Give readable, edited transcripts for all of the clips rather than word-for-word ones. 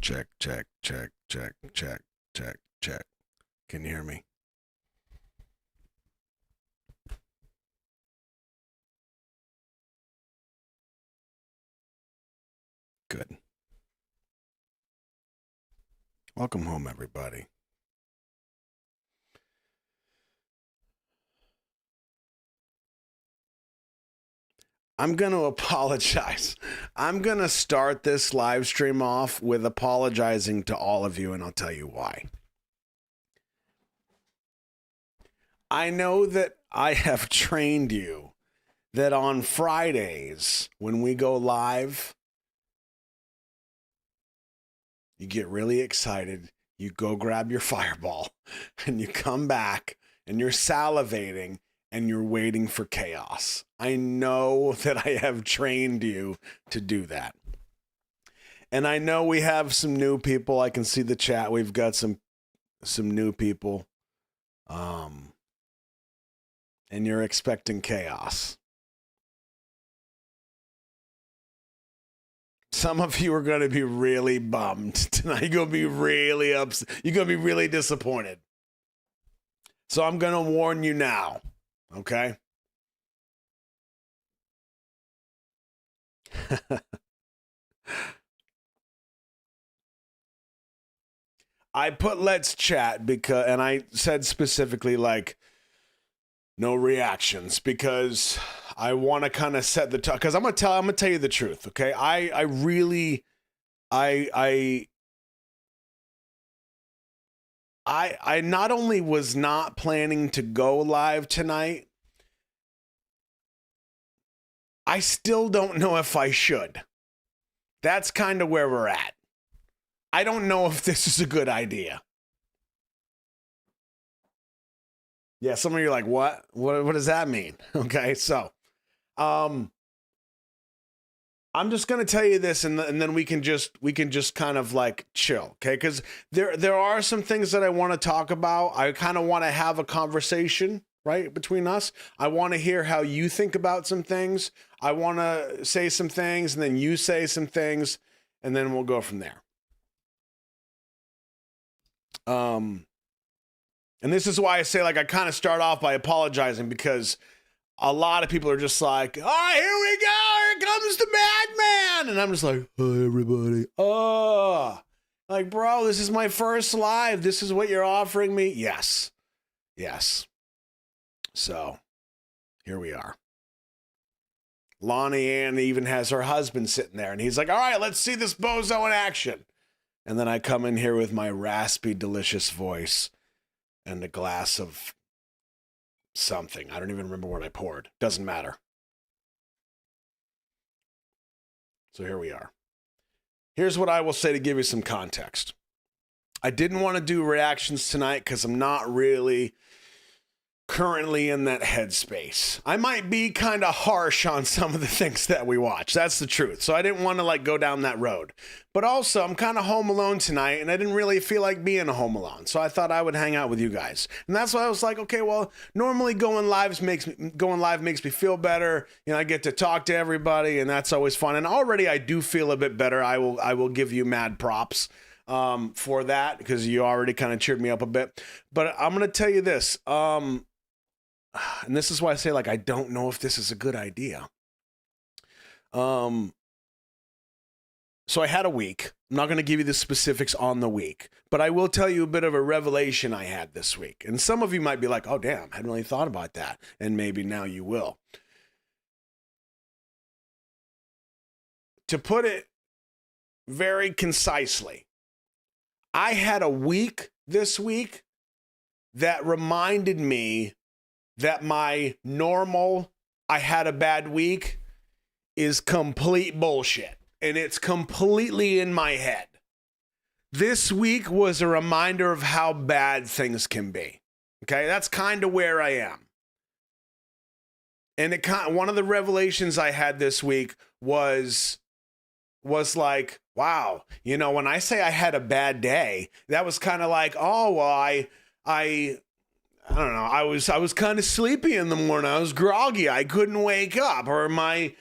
Check, check, check, check, check, check, check. Can you hear me? Good. Welcome home, everybody. I'm going to apologize. I'm going to start this live stream off with apologizing to all of you, and I'll tell you why. I know that I have trained you that on Fridays, when we go live, you get really excited, you go grab your fireball, and you come back, and you're salivating, and you're waiting for chaos. I know that I have trained you to do that. And I know we have some new people. I can see the chat. We've got some new people. And you're expecting chaos. Some of you are going to be really bummed tonight. You're going to be really upset. You're going to be really disappointed. So I'm going to warn you now. Okay? I put let's chat because, and I said specifically like no reactions because I want to kind of set the tone. Because I'm gonna tell you the truth. Okay, I really not only was not planning to go live tonight, I still don't know if I should. That's kind of where we're at. I don't know if this is a good idea. Yeah, some of you are like, what? What does that mean? Okay, so I'm just gonna tell you this, and then we can just kind of like chill, okay? Because there are some things that I want to talk about. I kind of want to have a conversation, right, between us. I want to hear how you think about some things. I want to say some things, and then you say some things, and then we'll go from there. And this is why I say, like, I kind of start off by apologizing because a lot of people are just like, oh, here we go, here comes the madman. And I'm just like, hi, everybody. Oh, like, bro, this is my first live. This is what you're offering me? Yes. Yes. So, here we are. Lonnie Ann even has her husband sitting there, and he's like, all right, let's see this bozo in action. And then I come in here with my raspy, delicious voice and a glass of something. I don't even remember what I poured. Doesn't matter. So here we are. Here's what I will say to give you some context. I didn't want to do reactions tonight because I'm not really currently in that headspace. I might be kind of harsh on some of the things that we watch. That's the truth. So I didn't want to like go down that road. But also, I'm kind of home alone tonight, and I didn't really feel like being home alone. So I thought I would hang out with you guys. And that's why I was like, okay, well, normally going live makes me feel better. You know, I get to talk to everybody, and that's always fun. And already I do feel a bit better. I will give you mad props for that because you already kind of cheered me up a bit. But I'm going to tell you this. And this is why I say, like, I don't know if this is a good idea. So I had a week. I'm not going to give you the specifics on the week, but I will tell you a bit of a revelation I had this week. And some of you might be like, oh, damn, I hadn't really thought about that. And maybe now you will. To put it very concisely, I had a week this week that reminded me that my normal, I had a bad week, is complete bullshit. And it's completely in my head. This week was a reminder of how bad things can be. Okay, that's kind of where I am. And one of the revelations I had this week was like, wow, you know, when I say I had a bad day, that was kind of like, oh, well, I don't know. I was kind of sleepy in the morning. I was groggy. I couldn't wake up, or my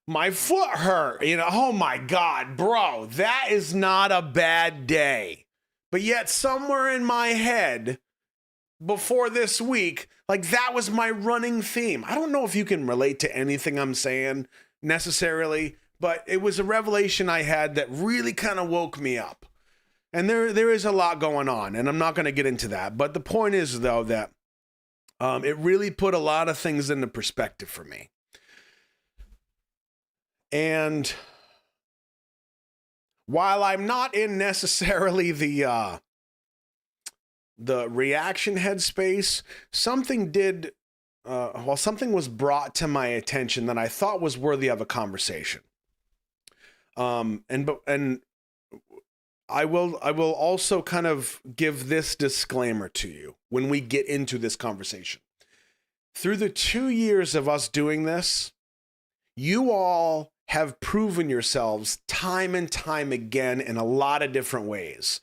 My foot hurt. Oh my God, bro, that is not a bad day. But yet somewhere in my head before this week, like that was my running theme. I don't know if you can relate to anything I'm saying necessarily, but it was a revelation I had that really kind of woke me up. And there is a lot going on, and I'm not going to get into that. But the point is, though, that it really put a lot of things into perspective for me. And while I'm not in necessarily the reaction headspace, something was brought to my attention that I thought was worthy of a conversation. And I will also kind of give this disclaimer to you when we get into this conversation. Through the 2 years of us doing this, you all have proven yourselves time and time again in a lot of different ways.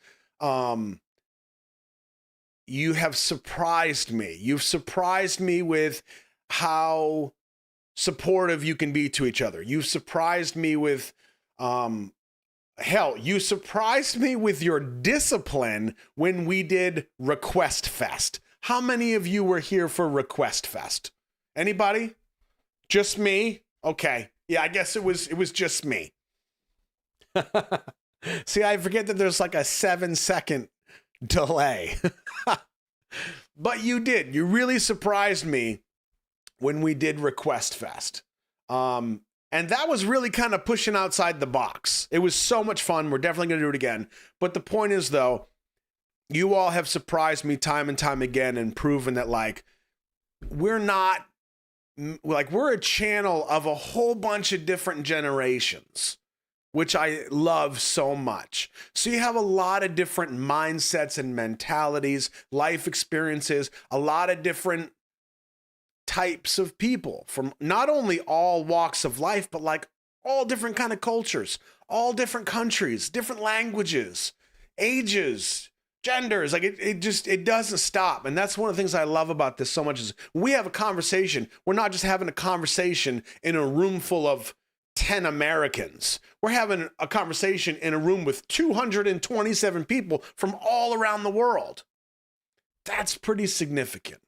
You have surprised me. You've surprised me with how supportive you can be to each other. You've surprised me with, hell, you surprised me with your discipline when we did Request Fest. How many of you were here for Request Fest? Anybody? Just me? Okay. Yeah, I guess it was just me. See, I forget that there's like a 7-second delay. But you did. You really surprised me when we did Request Fest. And that was really kind of pushing outside the box. It was so much fun. We're definitely going to do it again. But the point is, though, you all have surprised me time and time again and proven that, like, we're a channel of a whole bunch of different generations, which I love so much. So you have a lot of different mindsets and mentalities, life experiences, a lot of different types of people from not only all walks of life, but like all different kind of cultures, all different countries, different languages, ages, genders. Like it doesn't stop. And that's one of the things I love about this so much is we have a conversation. We're not just having a conversation in a room full of 10 Americans. We're having a conversation in a room with 227 people from all around the world. That's pretty significant.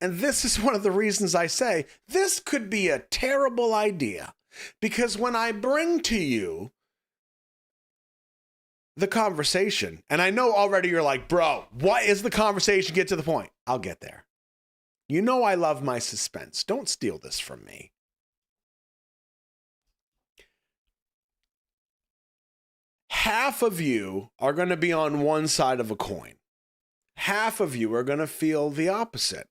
And this is one of the reasons I say this could be a terrible idea, because when I bring to you the conversation, and I know already you're like, bro, what is the conversation? Get to the point. I'll get there. You know I love my suspense. Don't steal this from me. Half of you are going to be on one side of a coin. Half of you are going to feel the opposite.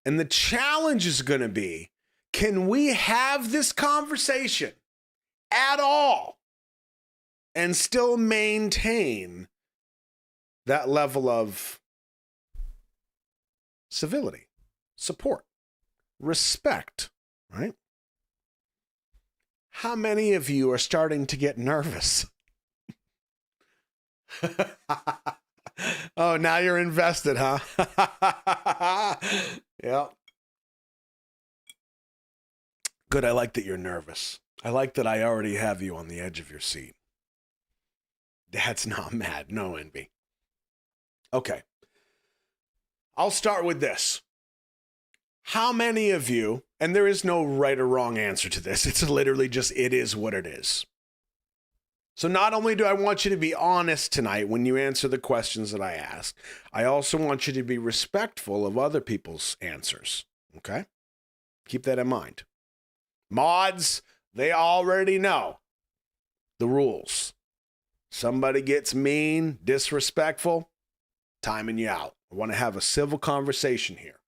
And the challenge is going to be, can we have this conversation at all and still maintain that level of civility, support, respect, right? How many of you are starting to get nervous? Oh, now you're invested, huh? Yeah. Good. I like that you're nervous. I like that I already have you on the edge of your seat. That's not mad. No envy. Okay. I'll start with this. How many of you, and there is no right or wrong answer to this. It's literally just, it is what it is. So not only do I want you to be honest tonight when you answer the questions that I ask, I also want you to be respectful of other people's answers, okay? Keep that in mind. Mods, they already know the rules. Somebody gets mean, disrespectful, timing you out. I want to have a civil conversation here,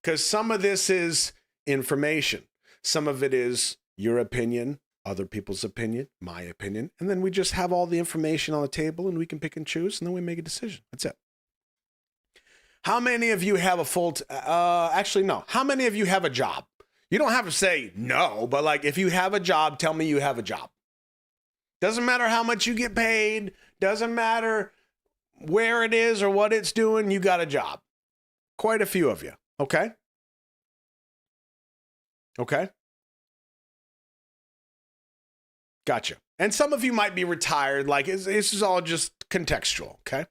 because some of this is information. Some of it is your opinion, other people's opinion, my opinion, and then we just have all the information on the table and we can pick and choose, and then we make a decision. That's it. How many of you have a actually, no. How many of you have a job? You don't have to say no, but like if you have a job, tell me you have a job. Doesn't matter how much you get paid. Doesn't matter where it is or what it's doing. You got a job. Quite a few of you. Okay? Okay? Gotcha. And some of you might be retired. Like, this is all just contextual, okay?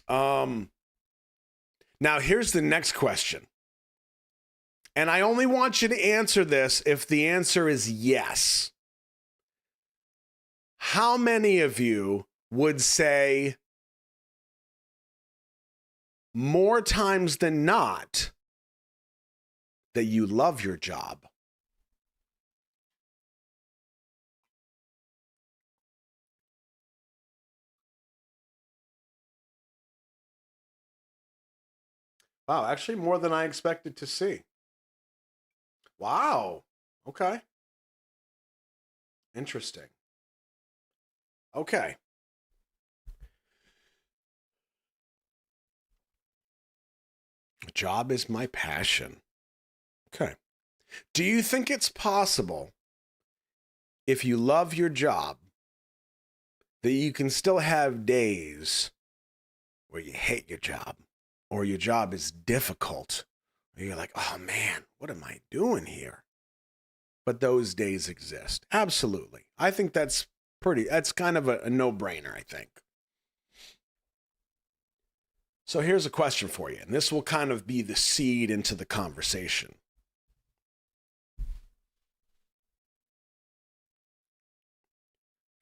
Now, here's the next question. And I only want you to answer this if the answer is yes. How many of you would say more times than not that you love your job? Wow, actually more than I expected to see. Wow. Okay. Interesting. Okay. A job is my passion. Okay. Do you think it's possible, if you love your job, that you can still have days where you hate your job or your job is difficult? Or you're like, oh man, what am I doing here? But those days exist. Absolutely. I think that's kind of a no-brainer, I think. So here's a question for you, and this will kind of be the seed into the conversation.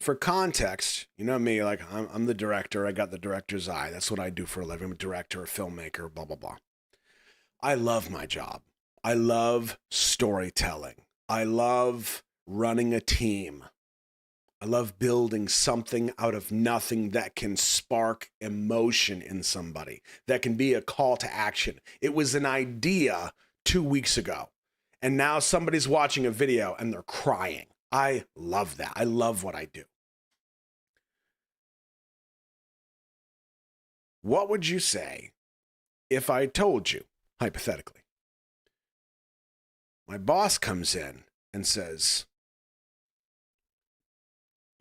For context, you know me, like I'm the director. I got the director's eye. That's what I do for a living. I'm a director, a filmmaker, blah, blah, blah. I love my job. I love storytelling. I love running a team. I love building something out of nothing that can spark emotion in somebody, that can be a call to action. It was an idea 2 weeks ago, and now somebody's watching a video and they're crying. I love that. I love what I do. What would you say if I told you, hypothetically, my boss comes in and says,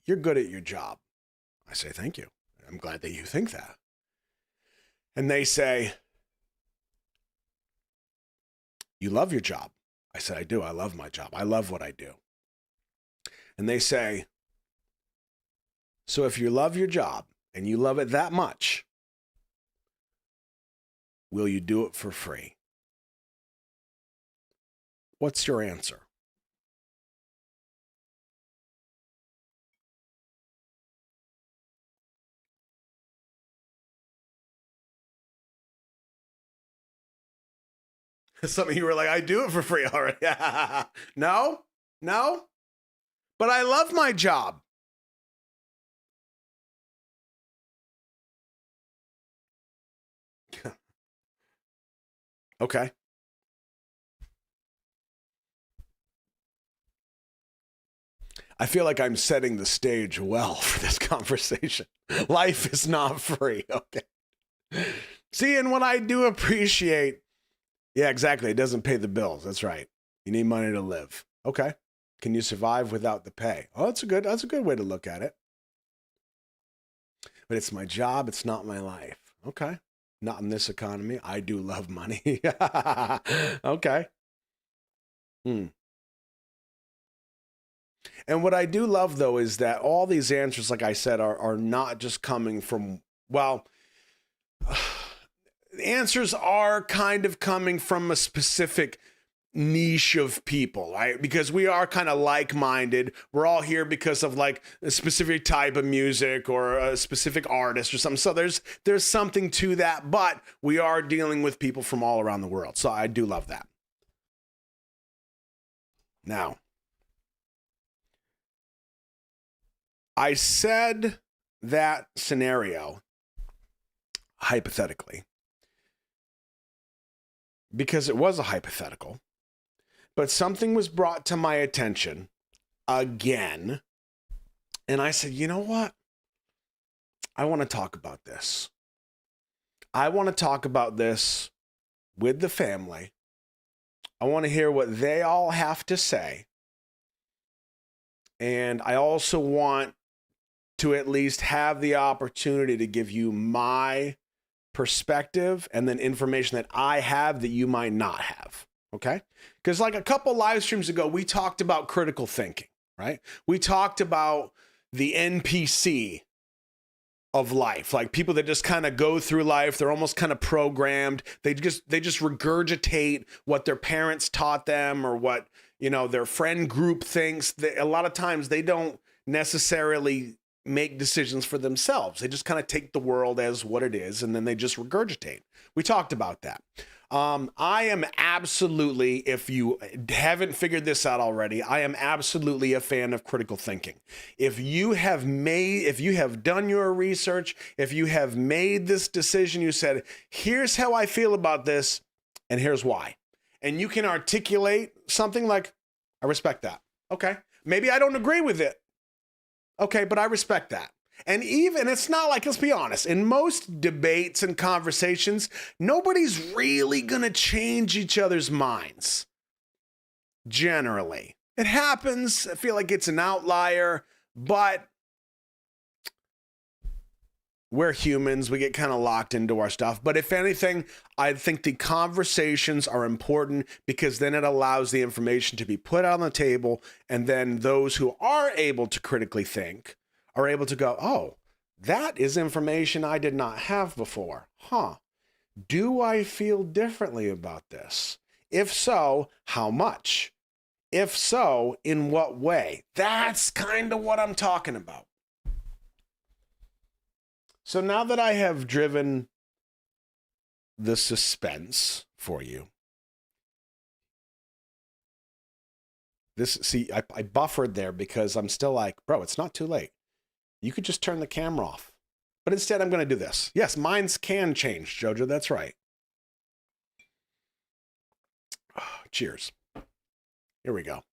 you're good at your job? I say, thank you. I'm glad that you think that. And they say, you love your job? I said, I do. I love my job. I love what I do. And they say, so if you love your job and you love it that much, will you do it for free? What's your answer? Some of you were like, I do it for free already. No, but I love my job. Okay. I feel like I'm setting the stage well for this conversation. Life is not free. Okay. See, and what I do appreciate, yeah, exactly. It doesn't pay the bills. That's right. You need money to live. Okay. Can you survive without the pay? Oh, that's a good way to look at it. But it's my job. It's not my life. Okay. Not in this economy. I do love money. Okay. And what I do love, though, is that all these answers, like I said, are not just coming from, well, answers are kind of coming from a specific niche of people, right? Because we are kind of like-minded. We're all here because of like a specific type of music or a specific artist or something. So there's something to that, but we are dealing with people from all around the world. So I do love that. Now, I said that scenario hypothetically because it was a hypothetical, but something was brought to my attention again. And I said, you know what? I want to talk about this. I want to talk about this with the family. I want to hear what they all have to say. And I also want to at least have the opportunity to give you my perspective and then information that I have that you might not have. Okay? Because like a couple live streams ago, we talked about critical thinking, right? We talked about the NPC of life, like people that just kind of go through life. They're almost kind of programmed. They just regurgitate what their parents taught them or what, their friend group thinks. A lot of times they don't necessarily make decisions for themselves. They just kind of take the world as what it is, and then they just regurgitate. We talked about that. I am absolutely, if you haven't figured this out already, I am absolutely a fan of critical thinking. If you have done your research, if you have made this decision, you said, here's how I feel about this, and here's why. And you can articulate something like, I respect that. Okay. Maybe I don't agree with it. Okay, but I respect that. And even, it's not like, let's be honest, in most debates and conversations, nobody's really going to change each other's minds. Generally. It happens. I feel like it's an outlier, but we're humans. We get kind of locked into our stuff. But if anything, I think the conversations are important because then it allows the information to be put on the table. And then those who are able to critically think are able to go, oh, that is information I did not have before. Huh. Do I feel differently about this? If so, how much? If so, in what way? That's kind of what I'm talking about. So now that I have driven the suspense for you, I buffered there because I'm still like, bro, it's not too late. You could just turn the camera off. But instead, I'm going to do this. Yes, minds can change, Jojo. That's right. Oh, cheers. Here we go.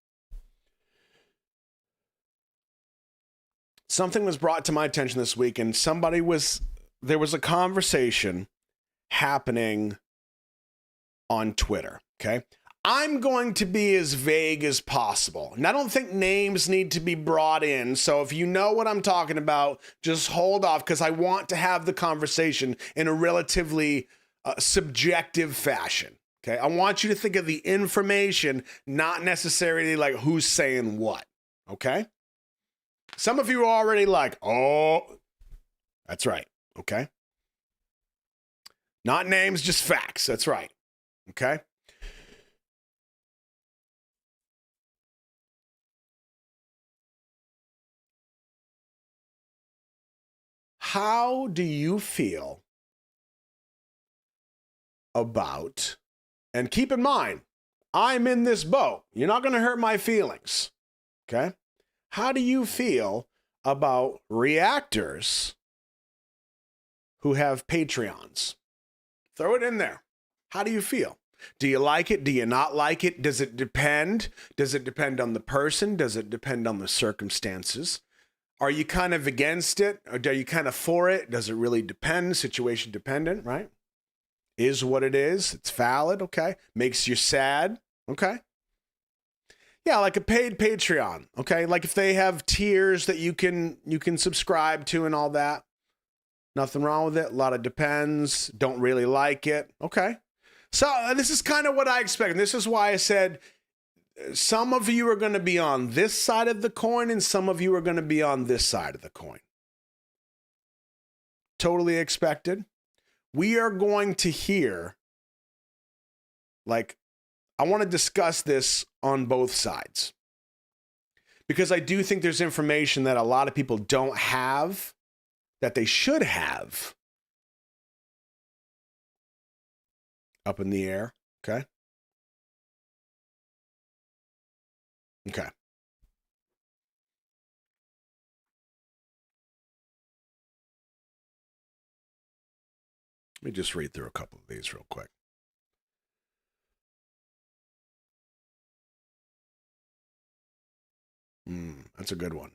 Something was brought to my attention this week, and there was a conversation happening on Twitter, okay? I'm going to be as vague as possible. And I don't think names need to be brought in. So if you know what I'm talking about, just hold off because I want to have the conversation in a relatively subjective fashion, okay? I want you to think of the information, not necessarily like who's saying what, okay? Some of you are already like, oh, that's right. Okay. Not names, just facts. That's right. Okay. How do you feel about, and keep in mind, I'm in this boat. You're not going to hurt my feelings. Okay. How do you feel about reactors who have Patreons? Throw it in there. How do you feel? Do you like it? Do you not like it? Does it depend? Does it depend on the person? Does it depend on the circumstances? Are you kind of against it? Or are you kind of for it? Does it really depend? Situation dependent, right? Is what it is. It's valid. Okay. Makes you sad. Okay. Yeah, like a paid Patreon, okay? Like if they have tiers that you can subscribe to and all that. Nothing wrong with it. A lot of depends. Don't really like it. Okay. So this is kind of what I expected. This is why I said some of you are going to be on this side of the coin and some of you are going to be on this side of the coin. Totally expected. We are going to hear, like, I want to discuss this on both sides because I do think there's information that a lot of people don't have that they should have up in the air. Okay. Okay. Let me just read through a couple of these real quick. That's a good one.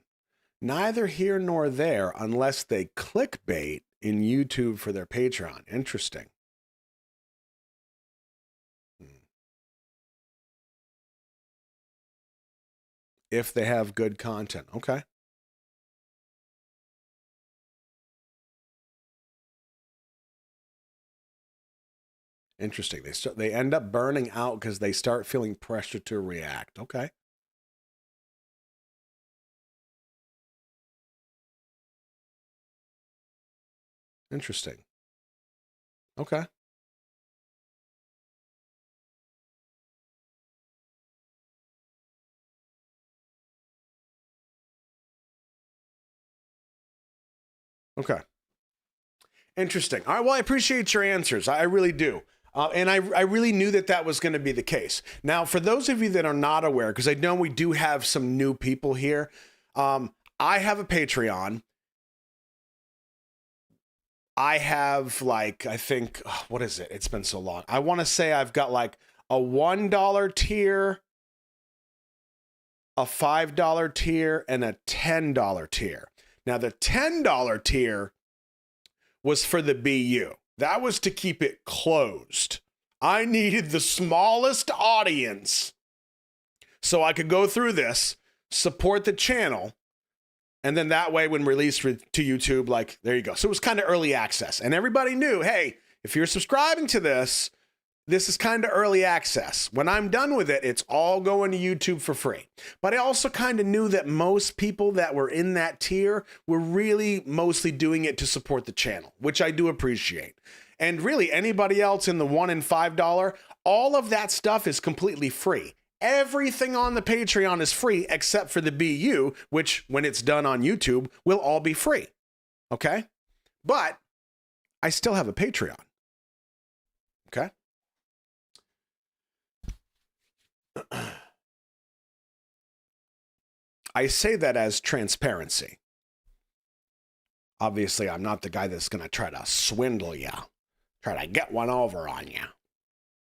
Neither here nor there unless they clickbait in YouTube for their Patreon. Interesting. If they have good content. Okay. Interesting. They end up burning out because they start feeling pressure to react. Okay. Interesting. Okay. Okay. Interesting. All right. Well, I appreciate your answers. I really do. And I really knew that was going to be the case. Now, for those of you that are not aware, because I know we do have some new people here, I have a Patreon. I have like, I think, what is it? It's been so long. I want to say I've got like a $1 tier, a $5 tier, and a $10 tier. Now, the $10 tier was for the BU. That was to keep it closed. I needed the smallest audience so I could go through this, support the channel, and then that way when released to YouTube, like, there you go. So it was kind of early access. And everybody knew, hey, if you're subscribing to this, this is kind of early access. When I'm done with it, it's all going to YouTube for free. But I also kind of knew that most people that were in that tier were really mostly doing it to support the channel, which I do appreciate. And really, anybody else in the $1 and $5, all of that stuff is completely free. Everything on the Patreon is free except for the BU, which when it's done on YouTube will all be free. Okay? But I still have a Patreon. Okay? I say that as transparency. Obviously, I'm not the guy that's going to try to swindle you, try to get one over on you.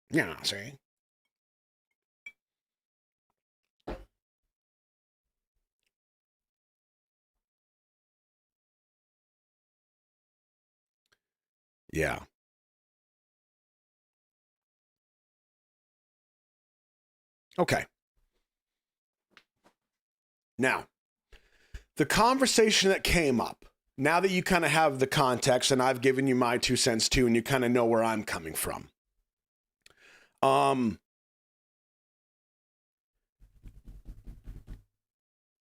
You know, see? Yeah. Okay. Now, the conversation that came up, now that you kind of have the context and I've given you my 2 cents too, and you kind of know where I'm coming from.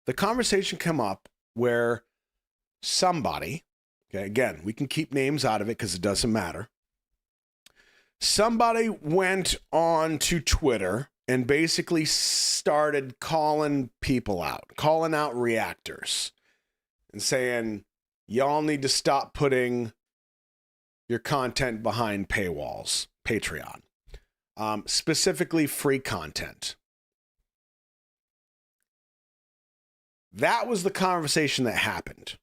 The conversation came up where somebody, okay, again, we can keep names out of it because it doesn't matter. Somebody went on to Twitter and basically started calling people out, calling out reactors and saying, y'all need to stop putting your content behind paywalls, Patreon, specifically free content. That was the conversation that happened.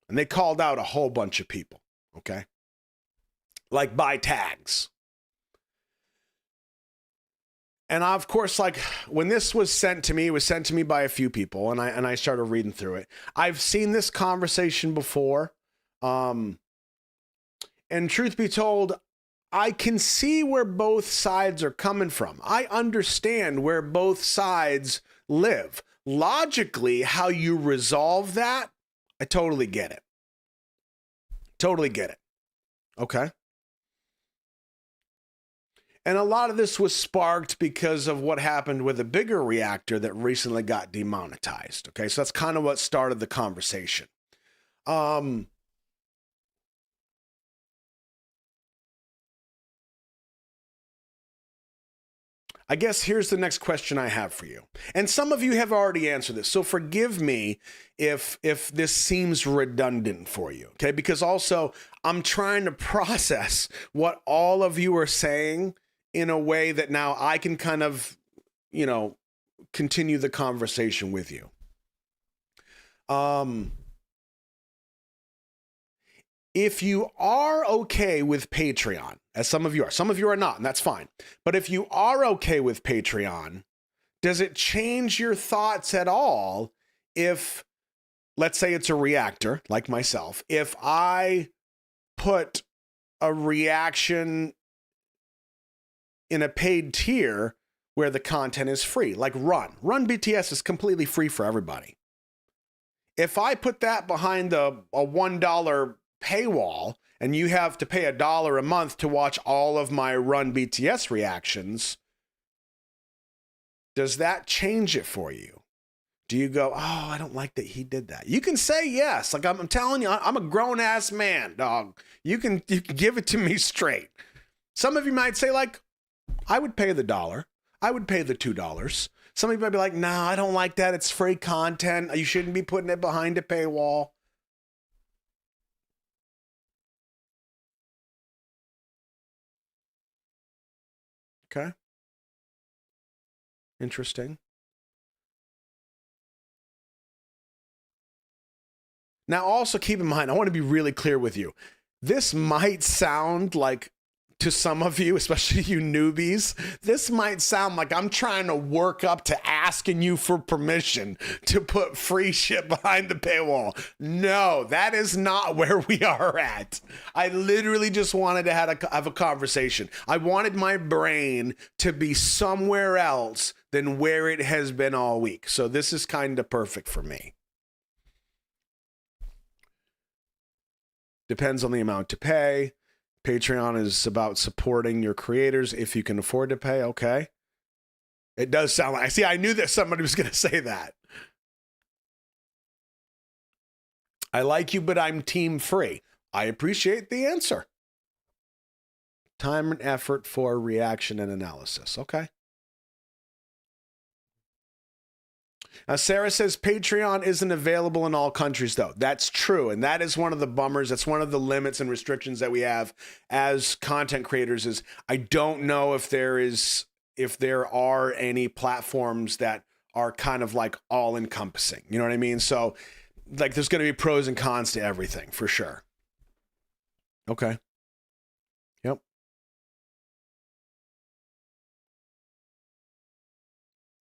And they called out a whole bunch of people, okay? Like by tags. And of course, like when this was sent to me, it was sent to me by a few people, and I started reading through it. I've seen this conversation before. And truth be told, I can see where both sides are coming from. I understand where both sides live. Logically, how you resolve that, I totally get it. Totally get it. Okay. And a lot of this was sparked because of what happened with a bigger reactor that recently got demonetized. Okay, so that's kind of what started the conversation. I guess here's the next question I have for you. And some of you have already answered this, so forgive me if this seems redundant for you, okay? Because also, I'm trying to process what all of you are saying in a way that now I can kind of, you know, continue the conversation with you. If you are okay with Patreon, as some of you are not, and that's fine. But if you are okay with Patreon, does it change your thoughts at all if, let's say it's a reactor like myself, if I put a reaction in a paid tier where the content is free, like Run BTS is completely free for everybody. If I put that behind a $1 paywall and you have to pay $1 a month to watch all of my Run BTS reactions, does that change it for you? Do you go, oh, I don't like that he did that? You can say yes. Like I'm telling you, I'm a grown ass man, dog. You can give it to me straight. Some of you might say like, I would pay the $1. I would pay the $2. Some of you might be like, nah, I don't like that. It's free content. You shouldn't be putting it behind a paywall. Okay. Interesting. Now, also keep in mind, I want to be really clear with you. This might sound like, to some of you, especially you newbies, this might sound like I'm trying to work up to asking you for permission to put free shit behind the paywall. No, that is not where we are at. I literally just wanted to have a conversation. I wanted my brain to be somewhere else than where it has been all week. So this is kind of perfect for me. Depends on the amount to pay. Patreon is about supporting your creators if you can afford to pay. Okay. It does sound like, I knew that somebody was going to say that. I like you, but I'm team free. I appreciate the answer. Time and effort for reaction and analysis. Okay. Now, Sarah says Patreon isn't available in all countries, though. That's true. And that is one of the bummers. That's one of the limits and restrictions that we have as content creators is I don't know if there are any platforms that are kind of like all encompassing. You know what I mean? So like there's going to be pros and cons to everything for sure. Okay. Yep.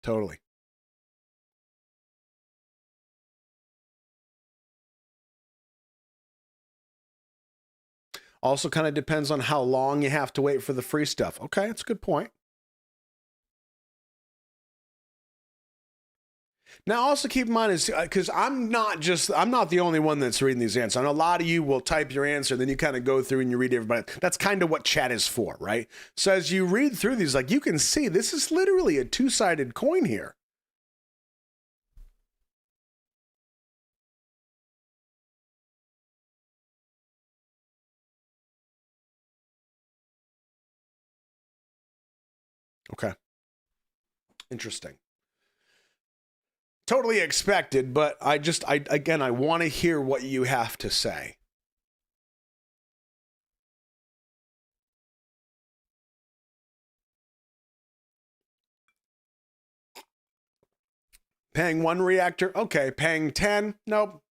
Totally. Also kind of depends on how long you have to wait for the free stuff. Okay, that's a good point. Now, also keep in mind is because I'm not the only one that's reading these answers. I know a lot of you will type your answer, then you kind of go through and you read everybody. That's kind of what chat is for, right? So as you read through these, like you can see, this is literally a two-sided coin here. Okay. Interesting. Totally expected, but I want to hear what you have to say. Paying one reactor? Okay. Paying 10? Nope.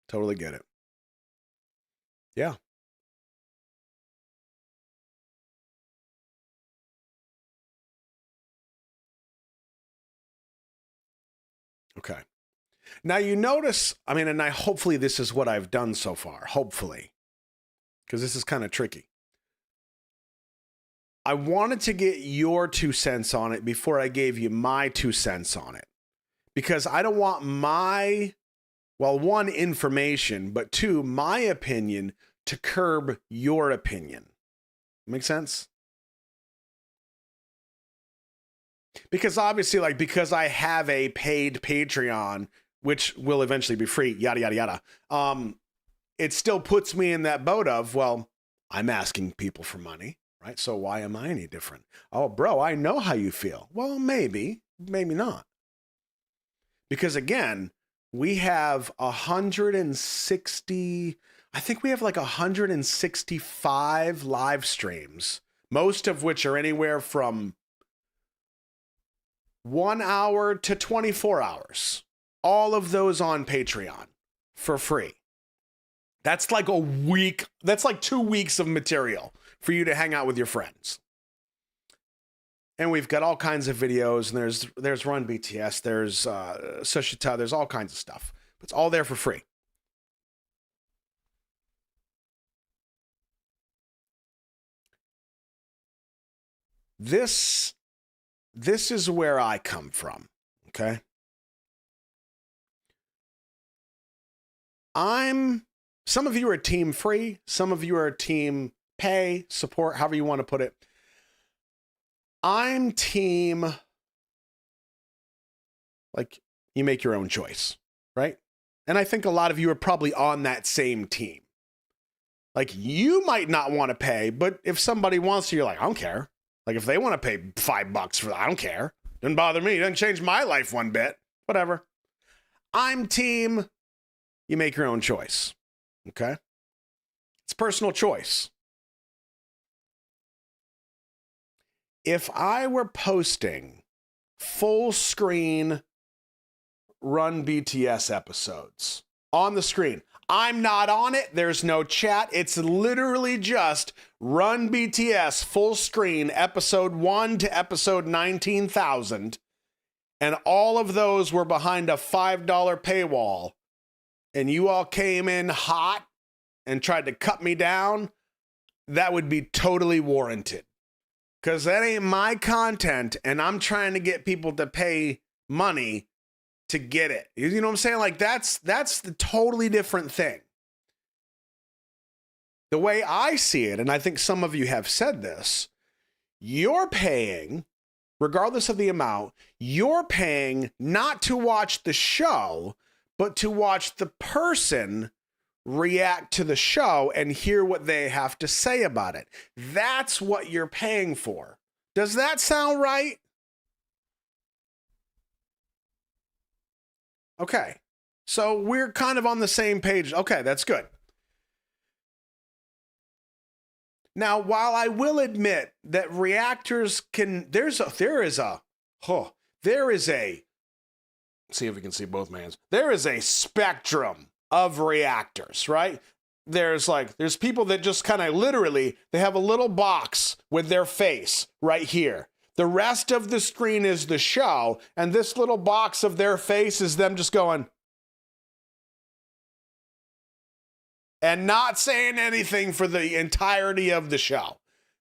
Totally get it. Yeah. Okay. Now you notice, and hopefully this is what I've done so far, hopefully, because this is kind of tricky. I wanted to get your 2 cents on it before I gave you my 2 cents on it, because I don't want one, information, but 2, my opinion to curb your opinion. Make sense? Because obviously, because I have a paid Patreon, which will eventually be free, yada, yada, yada. It still puts me in that boat of, well, I'm asking people for money, right? So why am I any different? Oh, bro, I know how you feel. Well, maybe not. Because again, we have 160, I think we have 165 live streams, most of which are anywhere from 1 hour to 24 hours. All of those on Patreon for free. That's like a week. That's like 2 weeks of material for you to hang out with your friends. And we've got all kinds of videos, and there's Run BTS, there's Sushita, there's all kinds of stuff. It's all there for free. This is where I come from, okay? I'm Some of you are team free. Some of you are team pay, support, however you want to put it. I'm team, like, you make your own choice, right? And I think a lot of you are probably on that same team. Like, you might not want to pay, but if somebody wants to, you're like, I don't care. Like, if they want to pay $5 for that, I don't care. Doesn't bother me. Doesn't change my life one bit. Whatever. I'm team, you make your own choice. Okay? It's personal choice. If I were posting full screen Run BTS episodes on the screen, I'm not on it. There's no chat. It's literally just Run BTS full screen episode 1 to episode 19,000. And all of those were behind a $5 paywall. And you all came in hot and tried to cut me down. That would be totally warranted. Because that ain't my content. And I'm trying to get people to pay money to get it. You know what I'm saying? Like, that's the totally different thing. The way I see it, and I think some of you have said this, you're paying, regardless of the amount, you're paying not to watch the show, but to watch the person react to the show and hear what they have to say about it. That's what you're paying for. Does that sound right? Okay, so we're kind of on the same page. Okay, that's good. Now, while I will admit that reactors can, there is a, see if we can see both my hands. There is a spectrum of reactors, right? There's people that just kind of literally, they have a little box with their face right here. The rest of the screen is the show, and this little box of their face is them just going and not saying anything for the entirety of the show.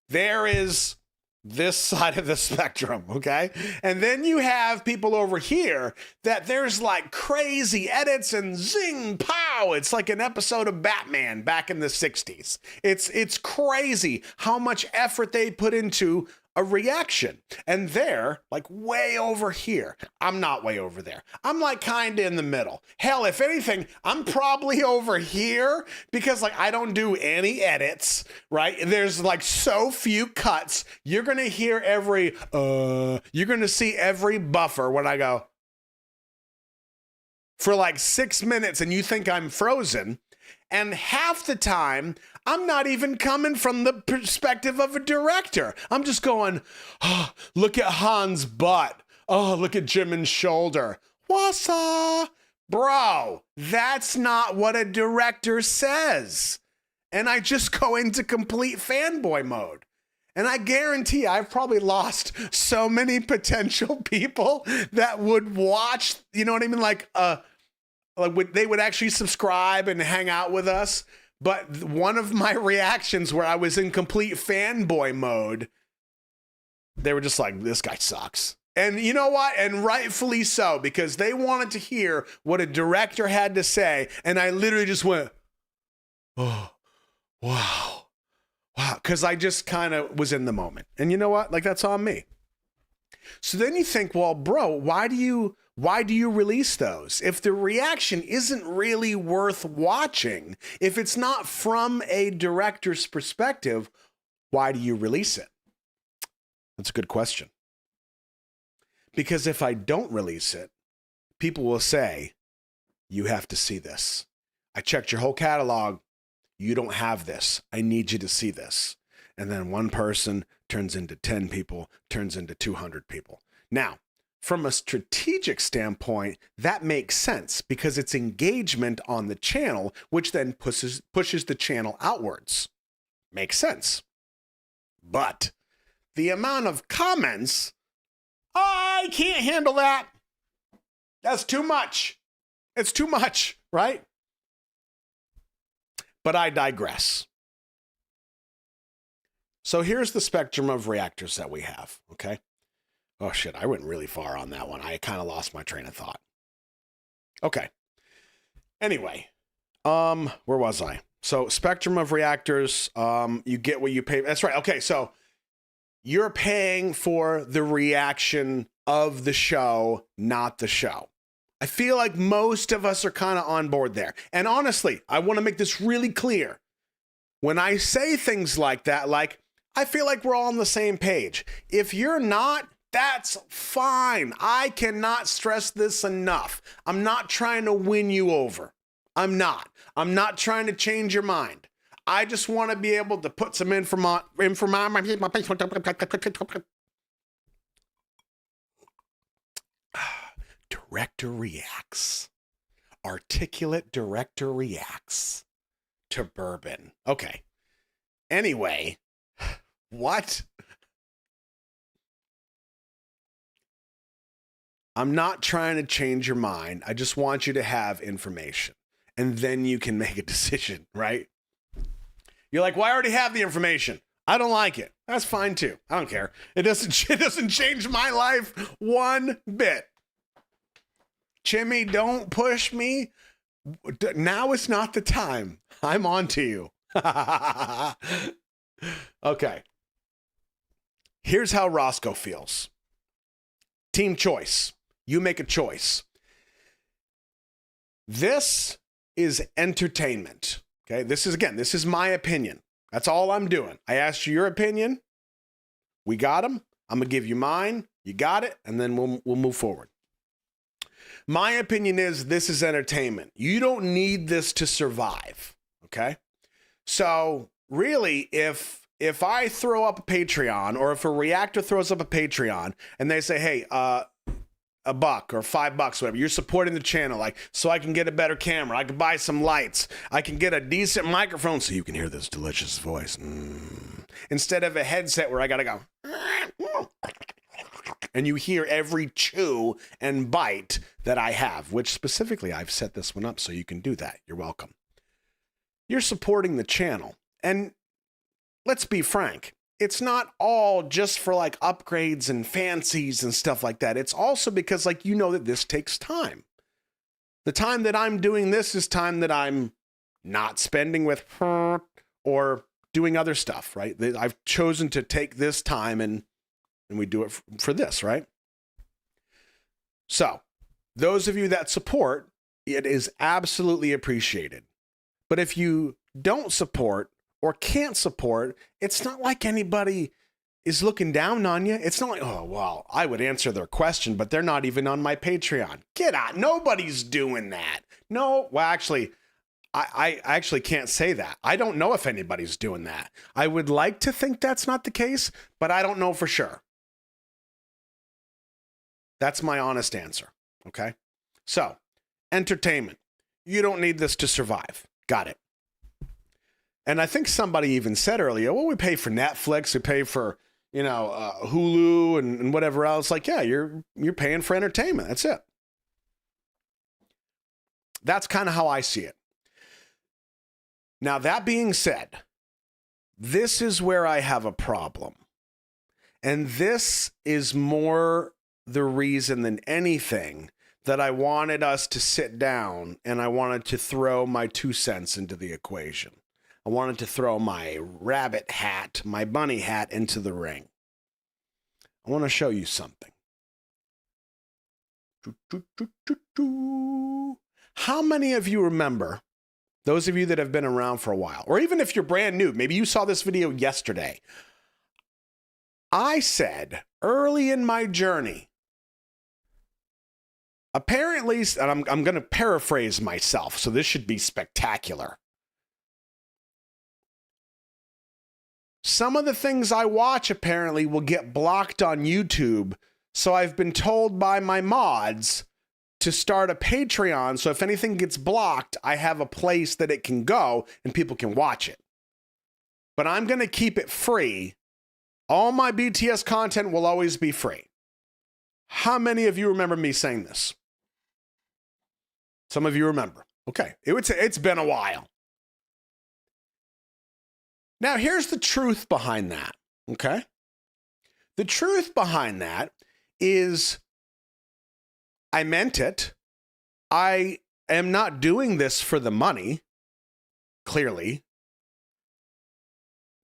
There is this side of the spectrum, okay? And then you have people over here that there's like crazy edits and zing, pow. It's like an episode of Batman back in the 60s. It's crazy how much effort they put into a reaction. And they're like way over here. I'm not way over there. I'm like kind of in the middle. Hell, if anything, I'm probably over here because like I don't do any edits, right? There's like so few cuts. You're going to hear every, you're going to see every buffer when I go for like 6 minutes and you think I'm frozen. And half the time, I'm not even coming from the perspective of a director. I'm just going, oh, look at Han's butt. Oh, look at Jimin's shoulder. Wassa? Bro, that's not what a director says. And I just go into complete fanboy mode. And I guarantee I've probably lost so many potential people that would watch, you know what I mean? Like they would actually subscribe and hang out with us. But one of my reactions where I was in complete fanboy mode, they were just like, this guy sucks. And you know what? And rightfully so, because they wanted to hear what a director had to say. And I literally just went, oh, wow. Because I just kind of was in the moment. And you know what? Like, that's on me. So then you think, well, bro, why do you release those? If the reaction isn't really worth watching, if it's not from a director's perspective, why do you release it? That's a good question. Because if I don't release it, people will say, you have to see this. I checked your whole catalog. You don't have this. I need you to see this. And then one person turns into 10 people, turns into 200 people. Now, from a strategic standpoint, that makes sense because it's engagement on the channel, which then pushes the channel outwards. Makes sense. But the amount of comments, I can't handle that. That's too much. It's too much, right? But I digress. So here's the spectrum of reactors that we have, okay? Oh shit, I went really far on that one. I kind of lost my train of thought. Okay. Anyway, Where was I? So spectrum of reactors, you get what you pay. That's right. Okay, so you're paying for the reaction of the show, not the show. I feel like most of us are kind of on board there. And honestly, I want to make this really clear. When I say things like that, like, I feel like we're all on the same page. If you're not, that's fine. I cannot stress this enough. I'm not trying to win you over. I'm not. I'm not trying to change your mind. I just want to be able to put some Director reacts. Articulate director reacts to bourbon. Okay. Anyway, what? I'm not trying to change your mind. I just want you to have information. And then you can make a decision, right? You're like, well, I already have the information. I don't like it. That's fine too. I don't care. It doesn't change my life one bit. Jimmy, don't push me. Now is not the time. I'm on to you. Okay. Here's how Roscoe feels. Team choice. You make a choice. This is entertainment. Okay. This is my opinion. That's all I'm doing. I asked you your opinion. We got them. I'm going to give you mine. You got it. And then we'll move forward. My opinion is this is entertainment. You don't need this to survive. Okay. So really, if I throw up a Patreon, or if a reactor throws up a Patreon and they say, hey, $1 or $5, whatever, you're supporting the channel, like, so I can get a better camera, I can buy some lights, I can get a decent microphone so you can hear this delicious voice. Instead of a headset where I gotta go and you hear every chew and bite that I have, which specifically I've set this one up so you can do that. You're welcome. You're supporting the channel. And let's be frank, it's not all just for like upgrades and fancies and stuff like that. It's also because, like, you know that this takes time. The time that I'm doing this is time that I'm not spending with her or doing other stuff, right? I've chosen to take this time and we do it for this, right? So those of you that support, it is absolutely appreciated. But if you don't support or can't support, it's not like anybody is looking down on you. It's not like, oh, well, I would answer their question, but they're not even on my Patreon. Get out. Nobody's doing that. No, well, actually, I actually can't say that. I don't know if anybody's doing that. I would like to think that's not the case, but I don't know for sure. That's my honest answer. Okay. So, entertainment. You don't need this to survive. Got it. And I think somebody even said earlier, well, we pay for Netflix, we pay for, Hulu and whatever else. Like, yeah, you're paying for entertainment. That's it. That's kind of how I see it. Now, that being said, this is where I have a problem. And this is more the reason than anything that I wanted us to sit down and I wanted to throw my 2 cents into the equation. I wanted to throw my rabbit hat, my bunny hat into the ring. I want to show you something. How many of you remember, those of you that have been around for a while, or even if you're brand new, maybe you saw this video yesterday. I said early in my journey, apparently, and I'm going to paraphrase myself, so this should be spectacular. Some of the things I watch apparently will get blocked on YouTube, so I've been told by my mods to start a Patreon, so if anything gets blocked, I have a place that it can go and people can watch it. But I'm going to keep it free. All my BTS content will always be free. How many of you remember me saying this? Some of you remember. Okay, it's been a while. Now, here's the truth behind that, okay? The truth behind that is I meant it. I am not doing this for the money. clearly.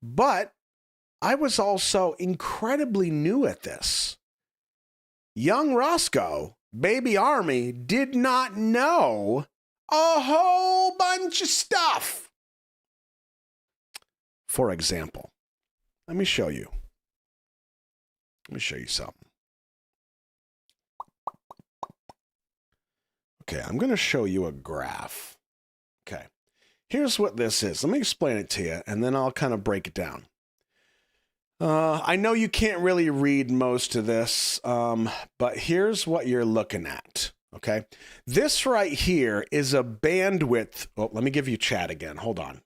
But I was also incredibly new at this. Young Roscoe, Baby Army, did not know a whole bunch of stuff. For example, let me show you. Let me show you something. Okay, I'm going to show you a graph. Okay, here's what this is. Let me explain it to you, and then I'll kind of break it down. I know you can't really read most of this, but here's what you're looking at, okay? This right here is a bandwidth. Oh, let me give you chat again. Hold on.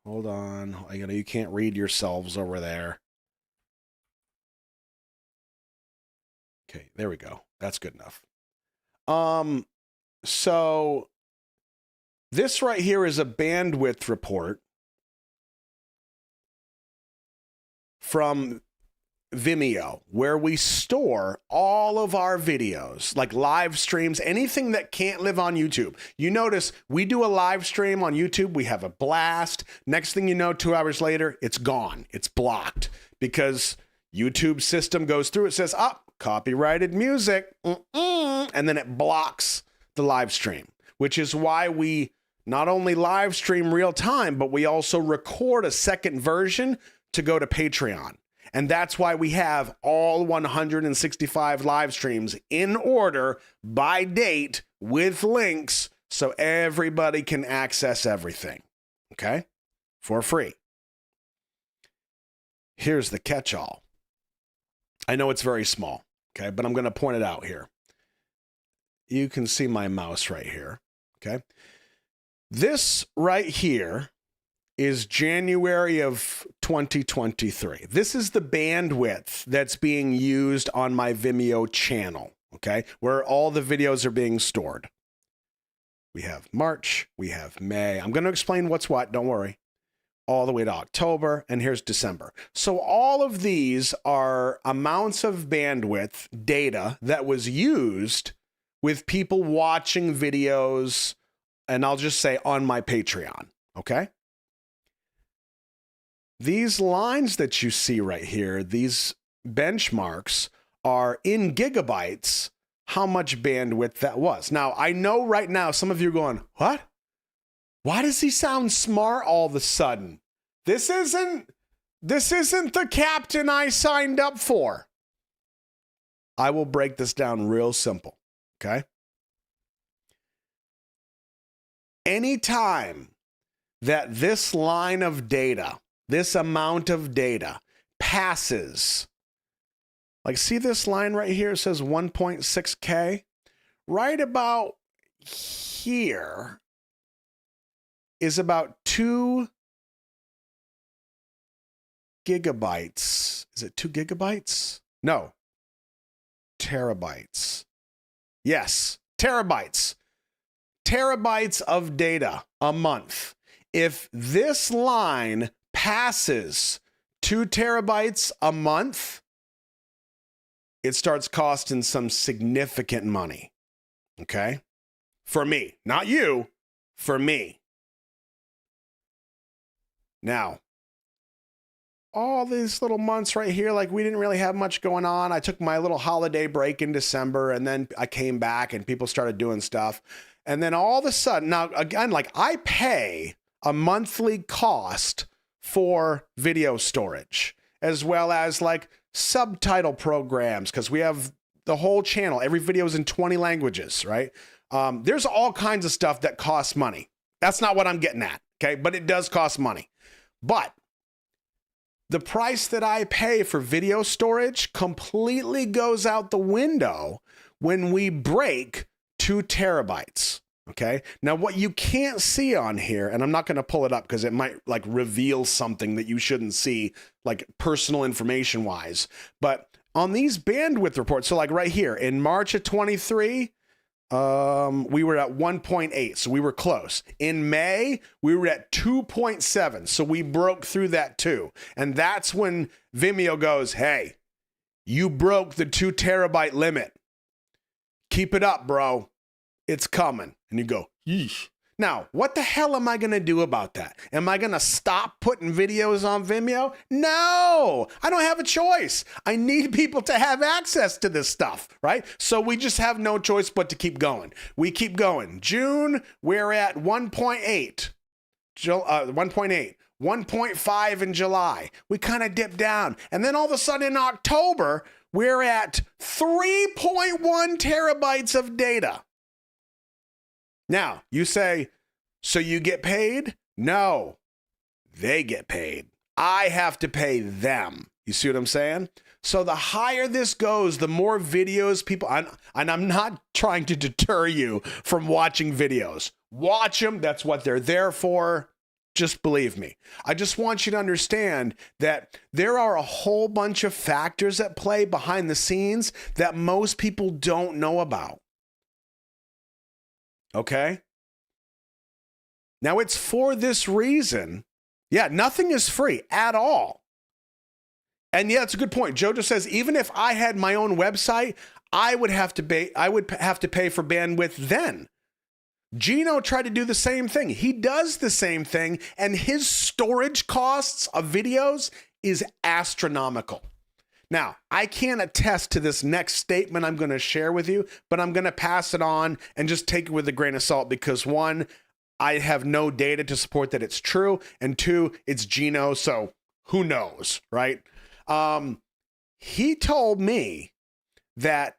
Hold on. You can't read yourselves over there. Okay, there we go. That's good enough. So this right here is a bandwidth report from Vimeo, where we store all of our videos, like live streams, anything that can't live on YouTube. You notice we do a live stream on YouTube, we have a blast. Next thing you know, 2 hours later, it's gone. It's blocked because YouTube system goes through, it says, copyrighted music, and then it blocks the live stream, which is why we not only live stream real time, but we also record a second version to go to Patreon. And that's why we have all 165 live streams in order by date with links so everybody can access everything, okay? For free. Here's the catch-all. I know it's very small, okay, but I'm going to point it out here. You can see my mouse right here, okay? This right here is January of 2023. This is the bandwidth that's being used on my Vimeo channel, okay, where all the videos are being stored. We have March, we have May. I'm going to explain what's what, don't worry. All the way to October, and here's December. So all of these are amounts of bandwidth data that was used with people watching videos, and I'll just say on my Patreon, okay? These lines that you see right here, these benchmarks, are in gigabytes how much bandwidth that was. Now, I know right now some of you are going, what? Why does he sound smart all of a sudden? This isn't the captain I signed up for. I will break this down real simple, okay? Anytime that this line of data, this amount of data passes, like see this line right here, it says 1.6K. Right about here is about 2 gigabytes. Is it 2 gigabytes? No. Terabytes. Yes, terabytes. Terabytes of data a month. If this line passes 2 terabytes a month, it starts costing some significant money. Okay? For me, not you, for me. Now, all these little months right here, like we didn't really have much going on. I took my little holiday break in December, and then I came back and people started doing stuff. And then all of a sudden, now again, like I pay a monthly cost for video storage, as well as like subtitle programs, because we have the whole channel. Every video is in 20 languages, right? There's all kinds of stuff that costs money. That's not what I'm getting at, okay? But it does cost money. But the price that I pay for video storage completely goes out the window when we break 2 terabytes. Okay. Now, what you can't see on here, and I'm not going to pull it up because it might like reveal something that you shouldn't see, like personal information wise. But on these bandwidth reports, so like right here in March of 23, we were at 1.8, so we were close. In May, we were at 2.7, so we broke through that too. And that's when Vimeo goes, hey, you broke the 2 terabyte limit. Keep it up, bro. It's coming. And you go, yeesh. Now, what the hell am I going to do about that? Am I going to stop putting videos on Vimeo? No, I don't have a choice. I need people to have access to this stuff, right? So we just have no choice but to keep going. We keep going. June, we're at 1.8. 1.8. 1.5 in July. We kind of dip down. And then all of a sudden in October, we're at 3.1 terabytes of data. Now, you say, so you get paid? No, they get paid. I have to pay them. You see what I'm saying? So the higher this goes, the more videos people, and I'm not trying to deter you from watching videos. Watch them. That's what they're there for. Just believe me. I just want you to understand that there are a whole bunch of factors at play behind the scenes that most people don't know about. Okay? Now, it's for this reason. Yeah, nothing is free at all. And yeah, it's a good point. Joe just says, even if I had my own website, I would have to pay for bandwidth then. Gino tried to do the same thing. He does the same thing, and his storage costs of videos is astronomical. Now, I can't attest to this next statement I'm going to share with you, but I'm going to pass it on and just take it with a grain of salt because, one, I have no data to support that it's true, and two, it's Gino, so who knows, right? He told me that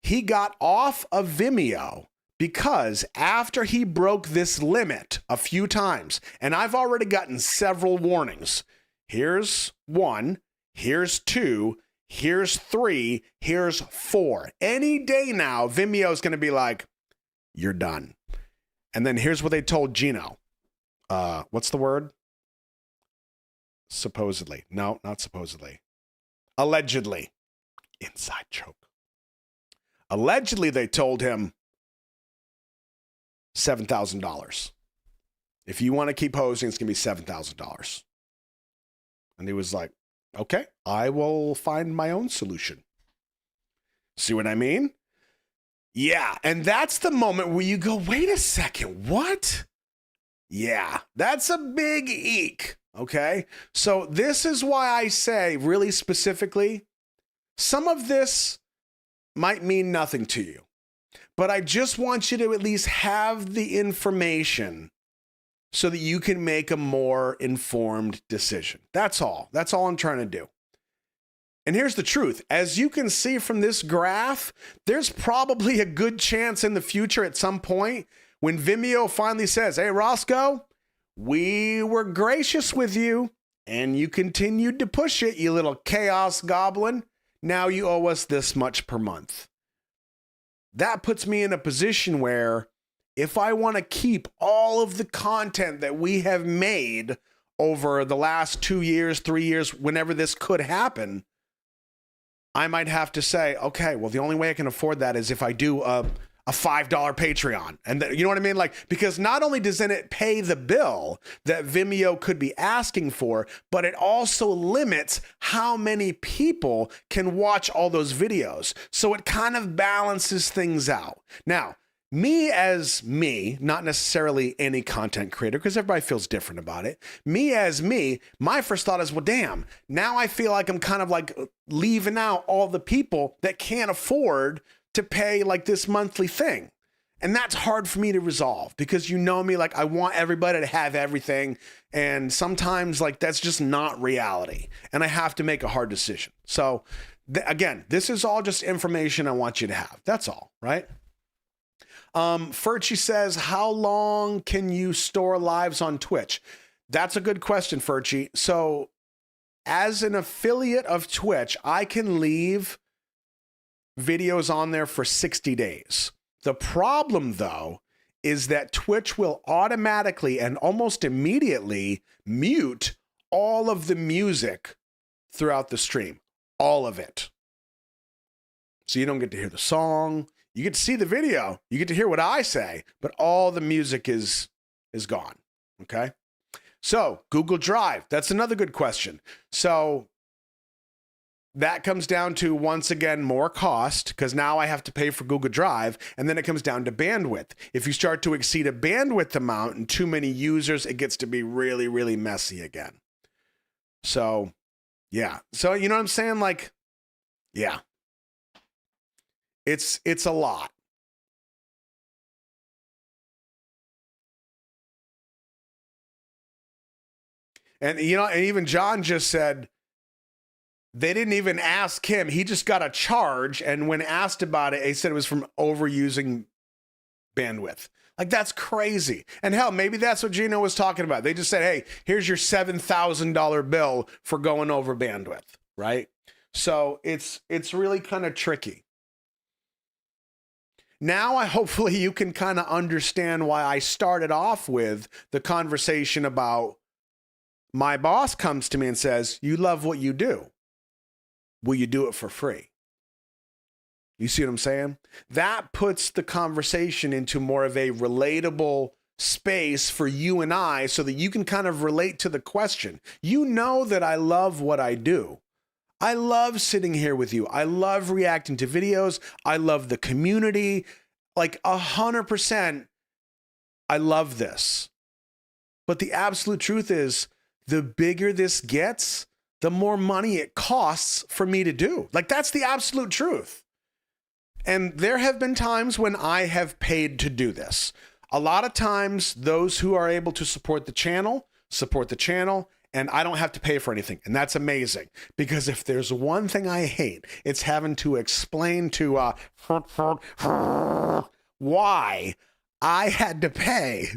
he got off of Vimeo because after he broke this limit a few times, and I've already gotten several warnings. Here's one. Here's 2, here's 3, here's 4. Any day now, Vimeo is going to be like, you're done. And then here's what they told Gino. What's the word? Supposedly. No, not supposedly. Allegedly. Inside joke. Allegedly, they told him $7,000. If you want to keep hosting, it's going to be $7,000. And he was like, okay, I will find my own solution. See what I mean? Yeah, and that's the moment where you go, wait a second, what? Yeah, that's a big eek, okay? So this is why I say, really specifically, some of this might mean nothing to you, but I just want you to at least have the information so that you can make a more informed decision. That's all. That's all I'm trying to do. And here's the truth. As you can see from this graph, there's probably a good chance in the future at some point when Vimeo finally says, hey, Roscoe, we were gracious with you and you continued to push it, you little chaos goblin. Now you owe us this much per month. That puts me in a position where if I want to keep all of the content that we have made over the last 2 years, 3 years, whenever this could happen, I might have to say, okay, well, the only way I can afford that is if I do a $5 Patreon. And you know what I mean? Like, because not only doesn't it pay the bill that Vimeo could be asking for, but it also limits how many people can watch all those videos. So it kind of balances things out. Now, me as me, not necessarily any content creator, because everybody feels different about it. Me as me, my first thought is, well, damn, now I feel like I'm kind of like leaving out all the people that can't afford to pay like this monthly thing. And that's hard for me to resolve because you know me, like I want everybody to have everything. And sometimes like that's just not reality. And I have to make a hard decision. So again, this is all just information I want you to have. That's all, right? Furchy says, how long can you store lives on Twitch? That's a good question, Furchy. So as an affiliate of Twitch, I can leave videos on there for 60 days. The problem, though, is that Twitch will automatically and almost immediately mute all of the music throughout the stream. All of it. So you don't get to hear the song. You get to see the video. You get to hear what I say, but all the music is gone. Okay? So Google Drive, that's another good question. So that comes down to, once again, more cost, because now I have to pay for Google Drive, and then it comes down to bandwidth. If you start to exceed a bandwidth amount and too many users, it gets to be really, really messy again. So, yeah. So, you know what I'm saying? Like, yeah. It's a lot. And, you know, and even John just said, they didn't even ask him. He just got a charge. And when asked about it, he said it was from overusing bandwidth. Like, that's crazy. And hell, maybe that's what Gino was talking about. They just said, hey, here's your $7,000 bill for going over bandwidth, right? So it's really kind of tricky. Now, hopefully you can kind of understand why I started off with the conversation about my boss comes to me and says, you love what you do. Will you do it for free? You see what I'm saying? That puts the conversation into more of a relatable space for you and I, so that you can kind of relate to the question. You know that I love what I do. I love sitting here with you. I love reacting to videos. I love the community. Like 100%, I love this. But the absolute truth is, the bigger this gets, the more money it costs for me to do. Like, that's the absolute truth. And there have been times when I have paid to do this. A lot of times, those who are able to support the channel, and I don't have to pay for anything. And that's amazing. Because if there's one thing I hate, it's having to explain to why I had to pay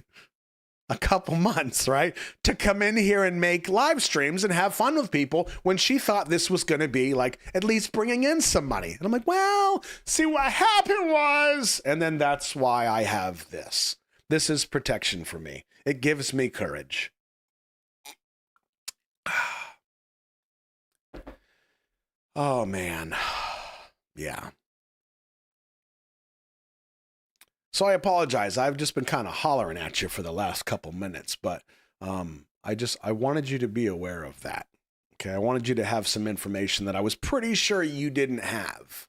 a couple months, right, to come in here and make live streams and have fun with people, when she thought this was going to be like at least bringing in some money. And I'm like, well, see, what happened was, and then that's why I have this. This is protection for me. It gives me courage. Oh, man. Yeah. So I apologize. I've just been kind of hollering at you for the last couple minutes, but I wanted you to be aware of that. Okay, I wanted you to have some information that I was pretty sure you didn't have.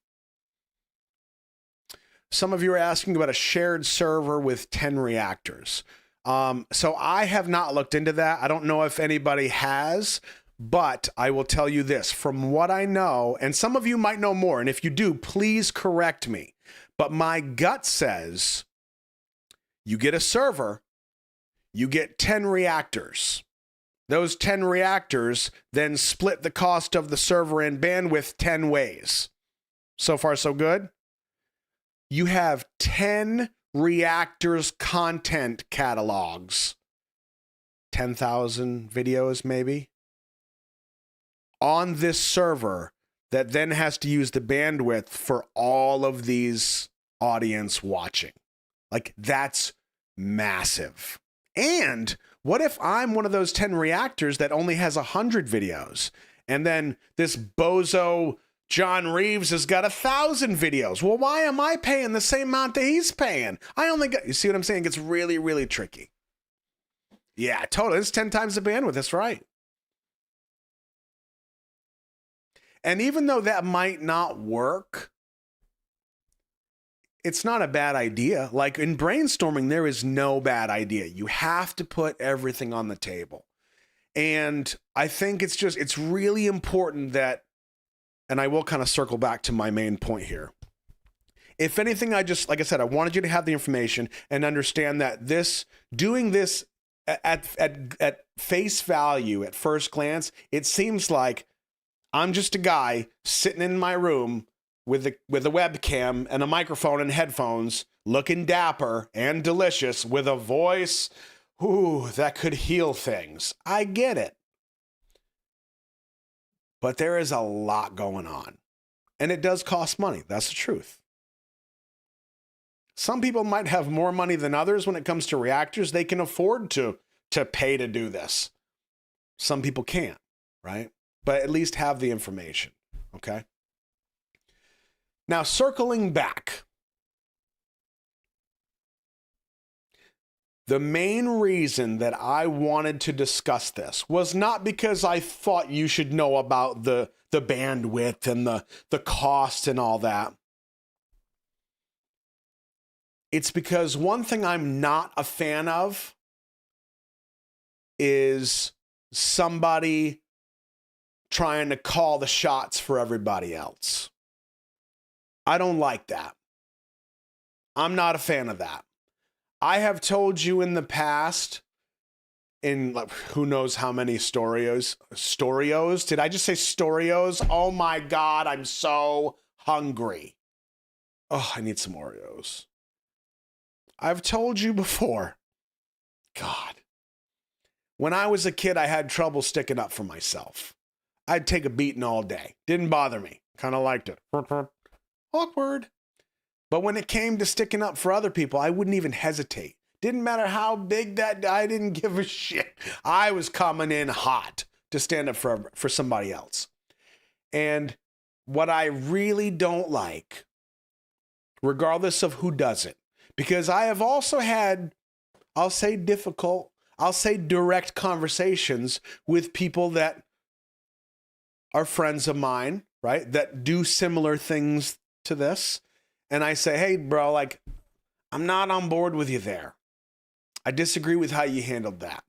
Some of you are asking about a shared server with 10 reactors. So I have not looked into that. I don't know if anybody has, but I will tell you this. From what I know, and some of you might know more, and if you do, please correct me. But my gut says you get a server, you get 10 reactors. Those 10 reactors then split the cost of the server and bandwidth 10 ways. So far, so good. You have 10 reactors content catalogs, 10,000 videos maybe, on this server that then has to use the bandwidth for all of these audience watching. Like, that's massive. And what if I'm one of those 10 reactors that only has 100 videos, and then this bozo John Reeves has got 1,000 videos? Well, why am I paying the same amount that he's paying? I only got, you see what I'm saying? It gets really, really tricky. Yeah, totally. It's 10 times the bandwidth. That's right. And even though that might not work, it's not a bad idea. Like, in brainstorming, there is no bad idea. You have to put everything on the table. And I think it's really important that, and I will kind of circle back to my main point here. If anything, like I said, I wanted you to have the information and understand that doing this at face value, at first glance, it seems like I'm just a guy sitting in my room with a webcam and a microphone and headphones, looking dapper and delicious, with a voice, that could heal things. I get it. But there is a lot going on. And it does cost money. That's the truth. Some people might have more money than others when it comes to reactors. They can afford to pay to do this. Some people can't, right? But at least have the information, okay? Now, circling back. The main reason that I wanted to discuss this was not because I thought you should know about the bandwidth and the cost and all that. It's because one thing I'm not a fan of is somebody trying to call the shots for everybody else. I don't like that. I'm not a fan of that. I have told you in the past, in who knows how many Storios. Did I just say Storios? Oh my God, I'm so hungry. Oh, I need some Oreos. I've told you before, God, when I was a kid, I had trouble sticking up for myself. I'd take a beating all day. Didn't bother me. Kind of liked it. Awkward. But when it came to sticking up for other people, I wouldn't even hesitate. Didn't matter how big that, I didn't give a shit. I was coming in hot to stand up for somebody else. And what I really don't like, regardless of who does it, because I have also had, I'll say difficult, I'll say direct conversations with people that are friends of mine, right? That do similar things to this. And I say, hey, bro, like, I'm not on board with you there. I disagree with how you handled that.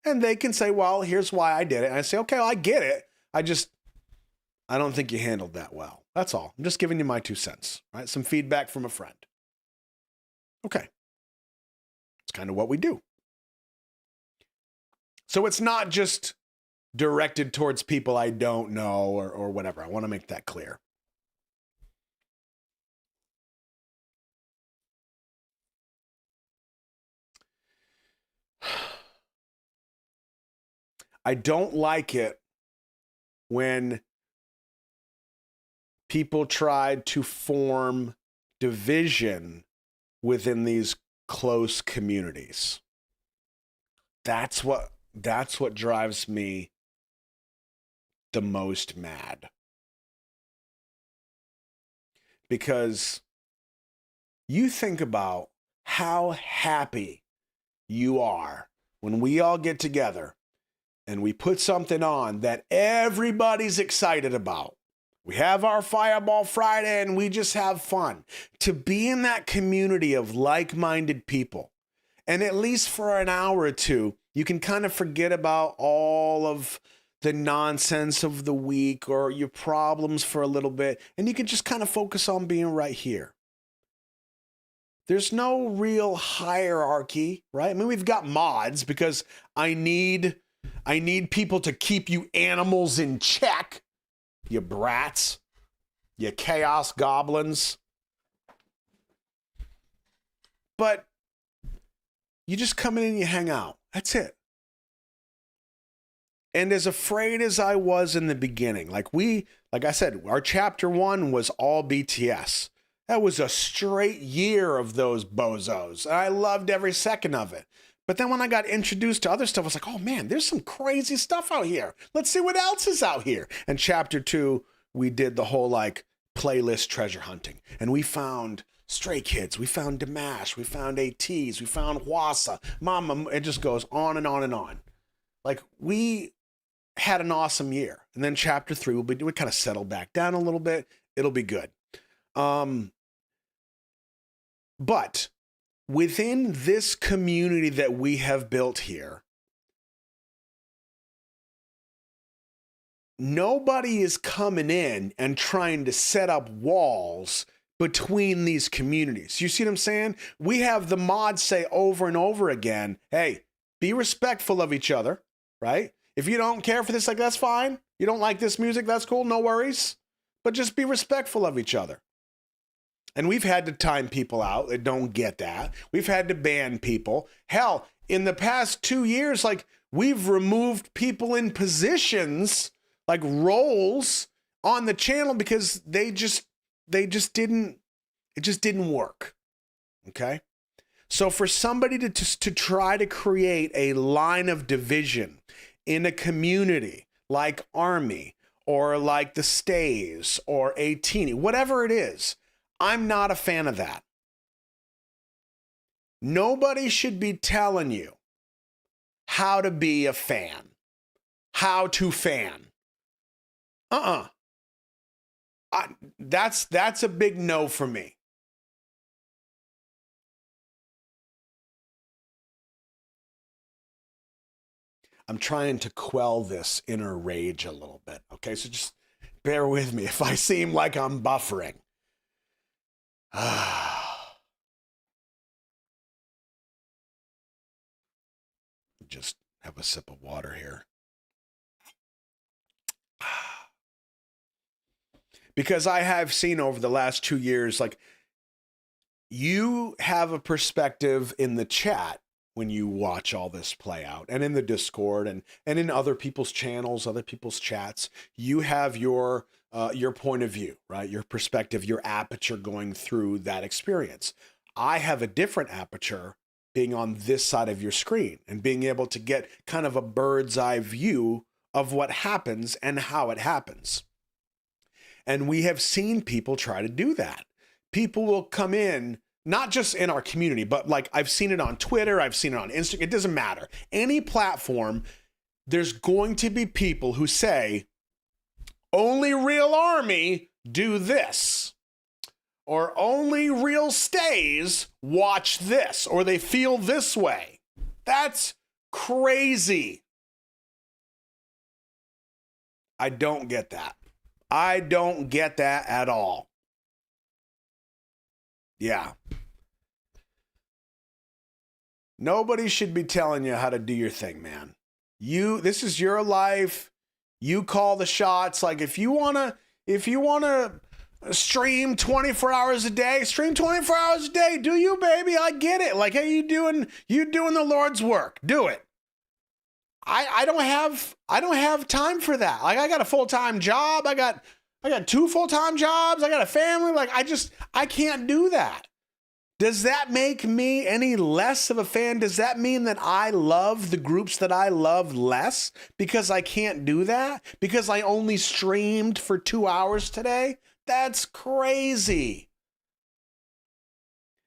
And they can say, well, here's why I did it. And I say, okay, well, I get it. I don't think you handled that well. That's all. I'm just giving you my 2 cents, right? Some feedback from a friend. Okay. It's kind of what we do. So it's not just directed towards people I don't know or whatever. I want to make that clear. I don't like it when people try to form division within these close communities. That's what drives me the most mad. Because you think about how happy you are when we all get together and we put something on that everybody's excited about. We have our Fireball Friday and we just have fun. To be in that community of like-minded people, and at least for an hour or two, you can kind of forget about all of the nonsense of the week or your problems for a little bit, and you can just kind of focus on being right here. There's no real hierarchy, right? I mean, we've got mods because I need people to keep you animals in check, you brats, you chaos goblins. But you just come in and you hang out. That's it. And as afraid as I was in the beginning, like I said, our chapter 1 was all BTS. That was a straight year of those bozos. And I loved every second of it. But then when I got introduced to other stuff, I was like, oh man, there's some crazy stuff out here. Let's see what else is out here. And chapter 2, we did the whole like playlist treasure hunting. And we found Stray Kids, we found Dimash, we found ATs, we found Wassa, Mama, it just goes on and on and on. Like we had an awesome year. And then chapter 3 we kind of settle back down a little bit. It'll be good. But within this community that we have built here, nobody is coming in and trying to set up walls between these communities. You see what I'm saying? We have the mods say over and over again, hey, be respectful of each other, right? If you don't care for this, like, that's fine. You don't like this music, that's cool, no worries. But just be respectful of each other. And we've had to time people out that don't get that. We've had to ban people. Hell, in the past 2 years, like, we've removed people in positions, like roles on the channel because it just didn't work. Okay? So for somebody to try to create a line of division in a community like Army or like the Stays or Atini, whatever it is, I'm not a fan of that. Nobody should be telling you how to be a fan, how to fan. That's a big no for me. I'm trying to quell this inner rage a little bit. Okay, so just bear with me if I seem like I'm buffering. Just have a sip of water here. Because I have seen over the last 2 years, like, you have a perspective in the chat when you watch all this play out, and in the Discord and in other people's channels, other people's chats. You have your point of view, right? Your perspective, your aperture going through that experience. I have a different aperture being on this side of your screen and being able to get kind of a bird's eye view of what happens and how it happens. And we have seen people try to do that. People will come in, not just in our community, but like I've seen it on Twitter, I've seen it on Instagram, it doesn't matter. Any platform, there's going to be people who say, only real army do this, or only real stays watch this, or they feel this way. That's crazy. I don't get that. I don't get that at all. Yeah. Nobody should be telling you how to do your thing, man. This is your life. You call the shots. Like, if you wanna stream 24 hours a day, stream 24 hours a day. Do you, baby? I get it. Like, hey, you doing the Lord's work. Do it. I don't have time for that. Like, I got a full-time job. I got 2 full-time jobs. I got a family. Like, I can't do that. Does that make me any less of a fan? Does that mean that I love the groups that I love less because I can't do that? Because I only streamed for 2 hours today? That's crazy.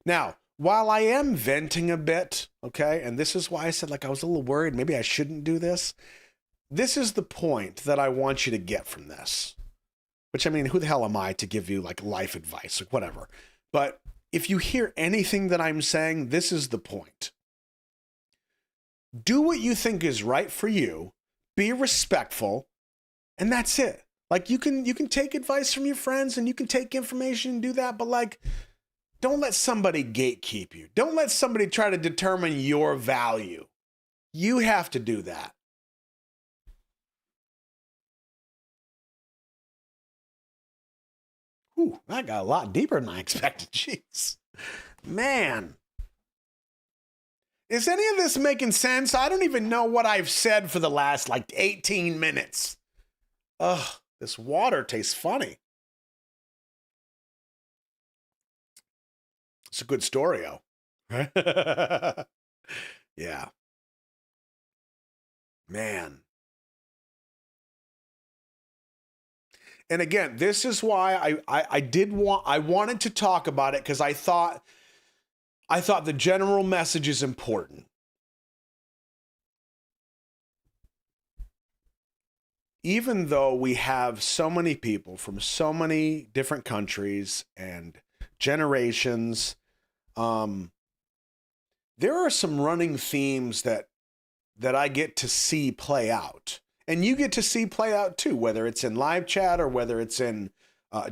Now, while I am venting a bit, okay, and this is why I said, like, I was a little worried, maybe I shouldn't do this. This is the point that I want you to get from this. Which, I mean, who the hell am I to give you, like, life advice or whatever? But if you hear anything that I'm saying, this is the point. Do what you think is right for you. Be respectful. And that's it. Like, you can take advice from your friends and you can take information and do that. But, like, don't let somebody gatekeep you. Don't let somebody try to determine your value. You have to do that. Ooh, that got a lot deeper than I expected. Jeez. Man. Is any of this making sense? I don't even know what I've said for the last, like, 18 minutes. Ugh, this water tastes funny. It's a good story, Yeah. Man. And again, this is why I wanted to talk about it, because I thought the general message is important. Even though we have so many people from so many different countries and generations, there are some running themes that I get to see play out. And you get to see play out too, whether it's in live chat or whether it's in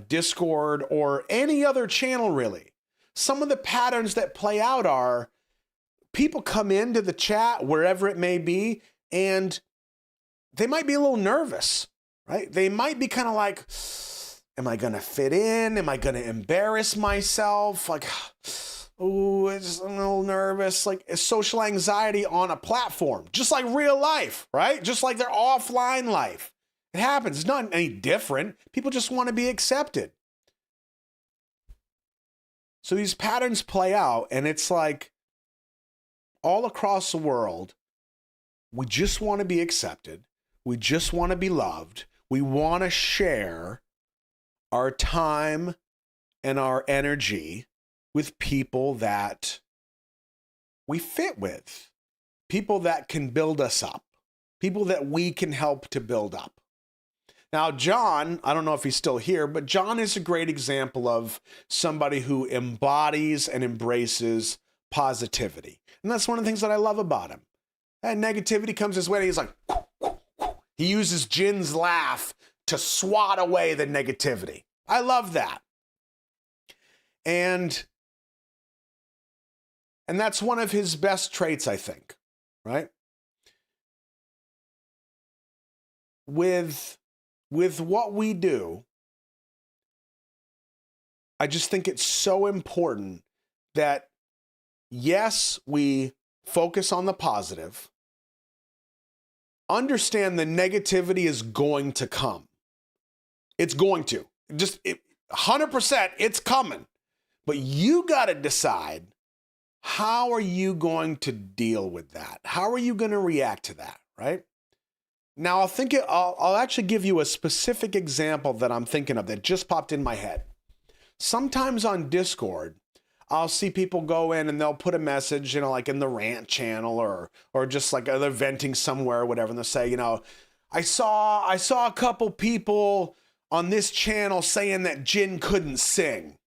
Discord or any other channel, really. Some of the patterns that play out are people come into the chat, wherever it may be, and they might be a little nervous, right? They might be kind of like, am I going to fit in? Am I going to embarrass myself? Like, oh, I'm a little nervous. Like, social anxiety on a platform, just like real life, right? Just like their offline life. It happens. It's not any different. People just want to be accepted. So these patterns play out, and it's like all across the world, we just want to be accepted. We just want to be loved. We want to share our time and our energy with people that we fit with, people that can build us up, people that we can help to build up. Now, John, I don't know if he's still here, but John is a great example of somebody who embodies and embraces positivity. And that's one of the things that I love about him. And negativity comes his way, and he's like, he uses Jin's laugh to swat away the negativity. I love that. And that's one of his best traits, I think, right? With what we do, I just think it's so important that, yes, we focus on the positive, understand the negativity is going to come. It's going to. 100%, it's coming. But you got to decide, how are you going to deal with that? How are you going to react to that, right? Now, I'll actually give you a specific example that I'm thinking of that just popped in my head. Sometimes on Discord, I'll see people go in and they'll put a message, like in the rant channel or just like they're venting somewhere or whatever, and they'll say, I saw a couple people on this channel saying that Jin couldn't sing.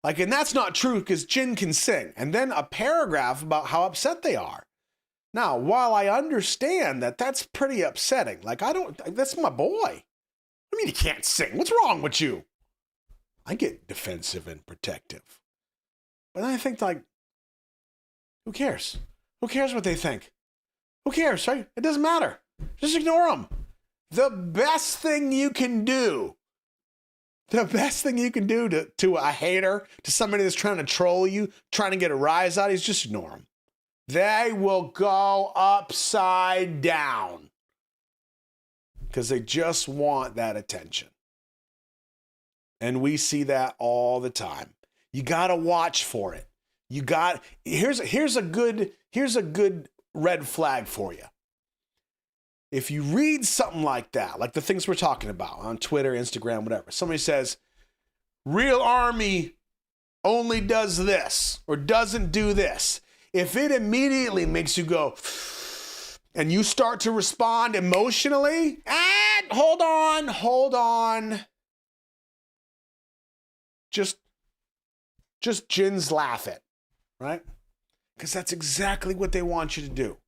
And that's not true, because Jin can sing. And then a paragraph about how upset they are. Now, while I understand that that's pretty upsetting, that's my boy. I mean, he can't sing. What's wrong with you? I get defensive and protective. But then I think, who cares? Who cares what they think? Who cares, right? It doesn't matter. Just ignore them. The best thing you can do to a hater, to somebody that's trying to troll you, trying to get a rise out, is just ignore them. They will go upside down because they just want that attention. And we see that all the time. You got to watch for it. Here's a good red flag for you. If you read something like that, like the things we're talking about on Twitter, Instagram, whatever, somebody says, Real Army only does this or doesn't do this. If it immediately makes you go, and you start to respond emotionally, hold on. Just Jin's laugh it, right? Because that's exactly what they want you to do.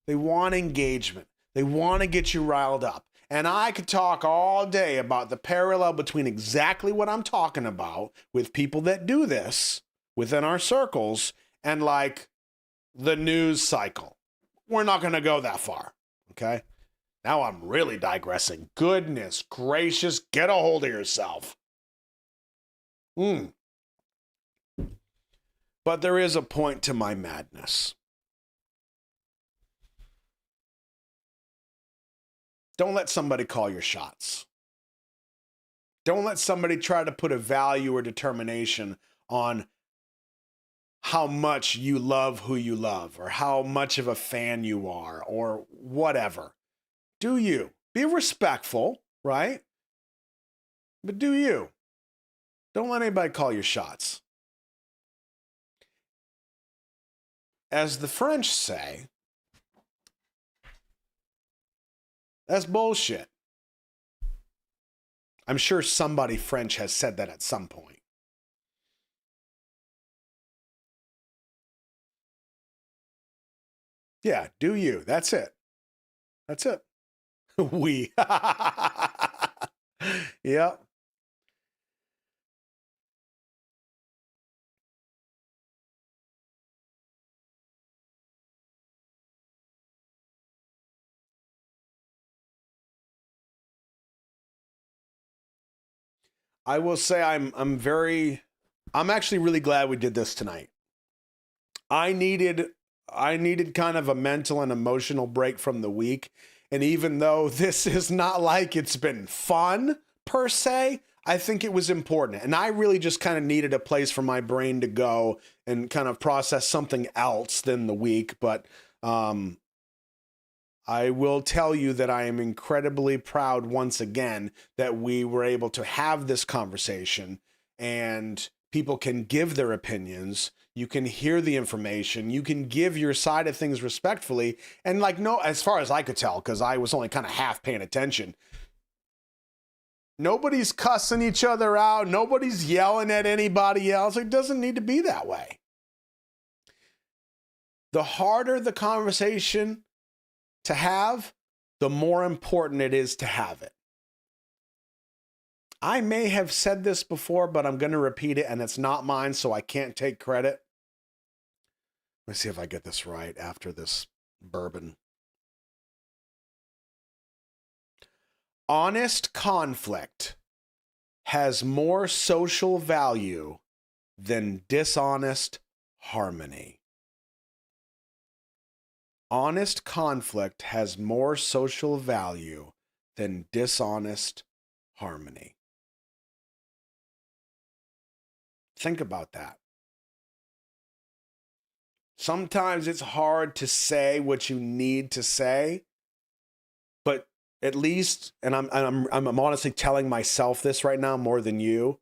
They want engagement. They want to get you riled up. And I could talk all day about the parallel between exactly what I'm talking about with people that do this within our circles and the news cycle. We're not going to go that far, okay? Now I'm really digressing. Goodness gracious, get a hold of yourself. But there is a point to my madness. Don't let somebody call your shots. Don't let somebody try to put a value or determination on how much you love who you love or how much of a fan you are or whatever. Do you. Be respectful, right? But do you. Don't let anybody call your shots. As the French say, that's bullshit. I'm sure somebody French has said that at some point. Yeah, do you. That's it. That's it. We. Yep. I will say I'm actually really glad we did this tonight. I needed kind of a mental and emotional break from the week. And even though this is not like it's been fun per se, I think it was important. And I really just kind of needed a place for my brain to go and kind of process something else than the week. But I will tell you that I am incredibly proud once again that we were able to have this conversation and People can give their opinions. You can hear the information. You can give your side of things respectfully. And like, no, as far as I could tell, because I was only kind of half paying attention, nobody's cussing each other out. Nobody's yelling at anybody else. It doesn't need to be that way. The harder the conversation to have, the more important it is to have it. I may have said this before, but I'm going to repeat it, and it's not mine, so I can't take credit. Let's see if I get this right after this bourbon. Honest conflict has more social value than dishonest harmony. Honest conflict has more social value than dishonest harmony. Think about that. Sometimes it's hard to say what you need to say, but at least, and I'm honestly telling myself this right now more than you,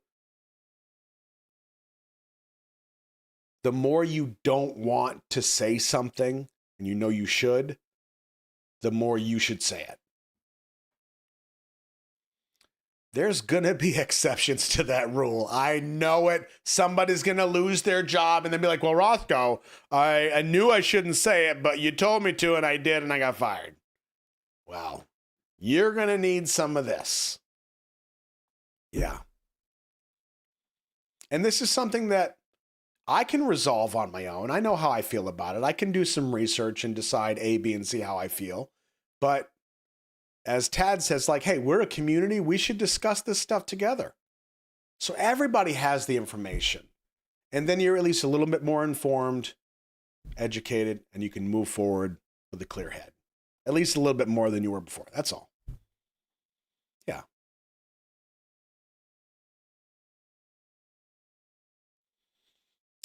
the more you don't want to say something, and you know you should, the more you should say it. There's going to be exceptions to that rule. I know it. Somebody's going to lose their job and then be like, well, Rothko, I knew I shouldn't say it, but you told me to and I did and I got fired. Well, you're going to need some of this. Yeah. And this is something that I can resolve on my own. I know how I feel about it. I can do some research and decide A, B, and C how I feel. But as Tad says, like, hey, we're a community. We should discuss this stuff together. So everybody has the information. And then you're at least a little bit more informed, educated, and you can move forward with a clear head. At least a little bit more than you were before. That's all. Yeah.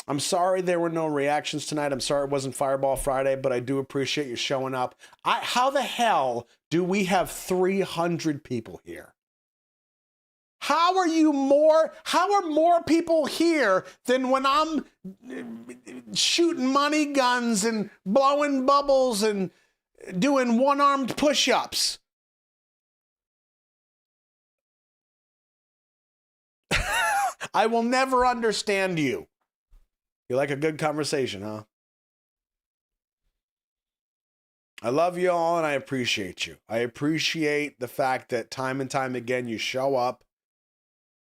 I'm sorry there were no reactions tonight. I'm sorry it wasn't Fireball Friday, but I do appreciate you showing up. How the hell do we have 300 people here? How are more people here than when I'm shooting money guns and blowing bubbles and doing one-armed push-ups? I will never understand you. You like a good conversation, huh? I love you all and I appreciate you. I appreciate the fact that time and time again you show up,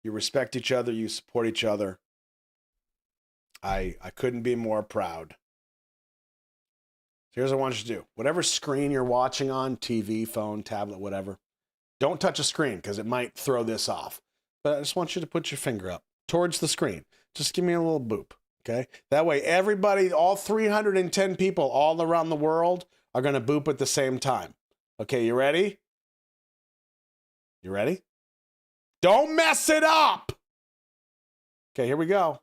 you respect each other, you support each other. I couldn't be more proud. So here's what I want you to do. Whatever screen you're watching on, TV, phone, tablet, whatever, don't touch a screen because it might throw this off. But I just want you to put your finger up towards the screen. Just give me a little boop. Okay. That way, everybody, all 310 people all around the world are going to boop at the same time. Okay. You ready? You ready? Don't mess it up. Okay. Here we go.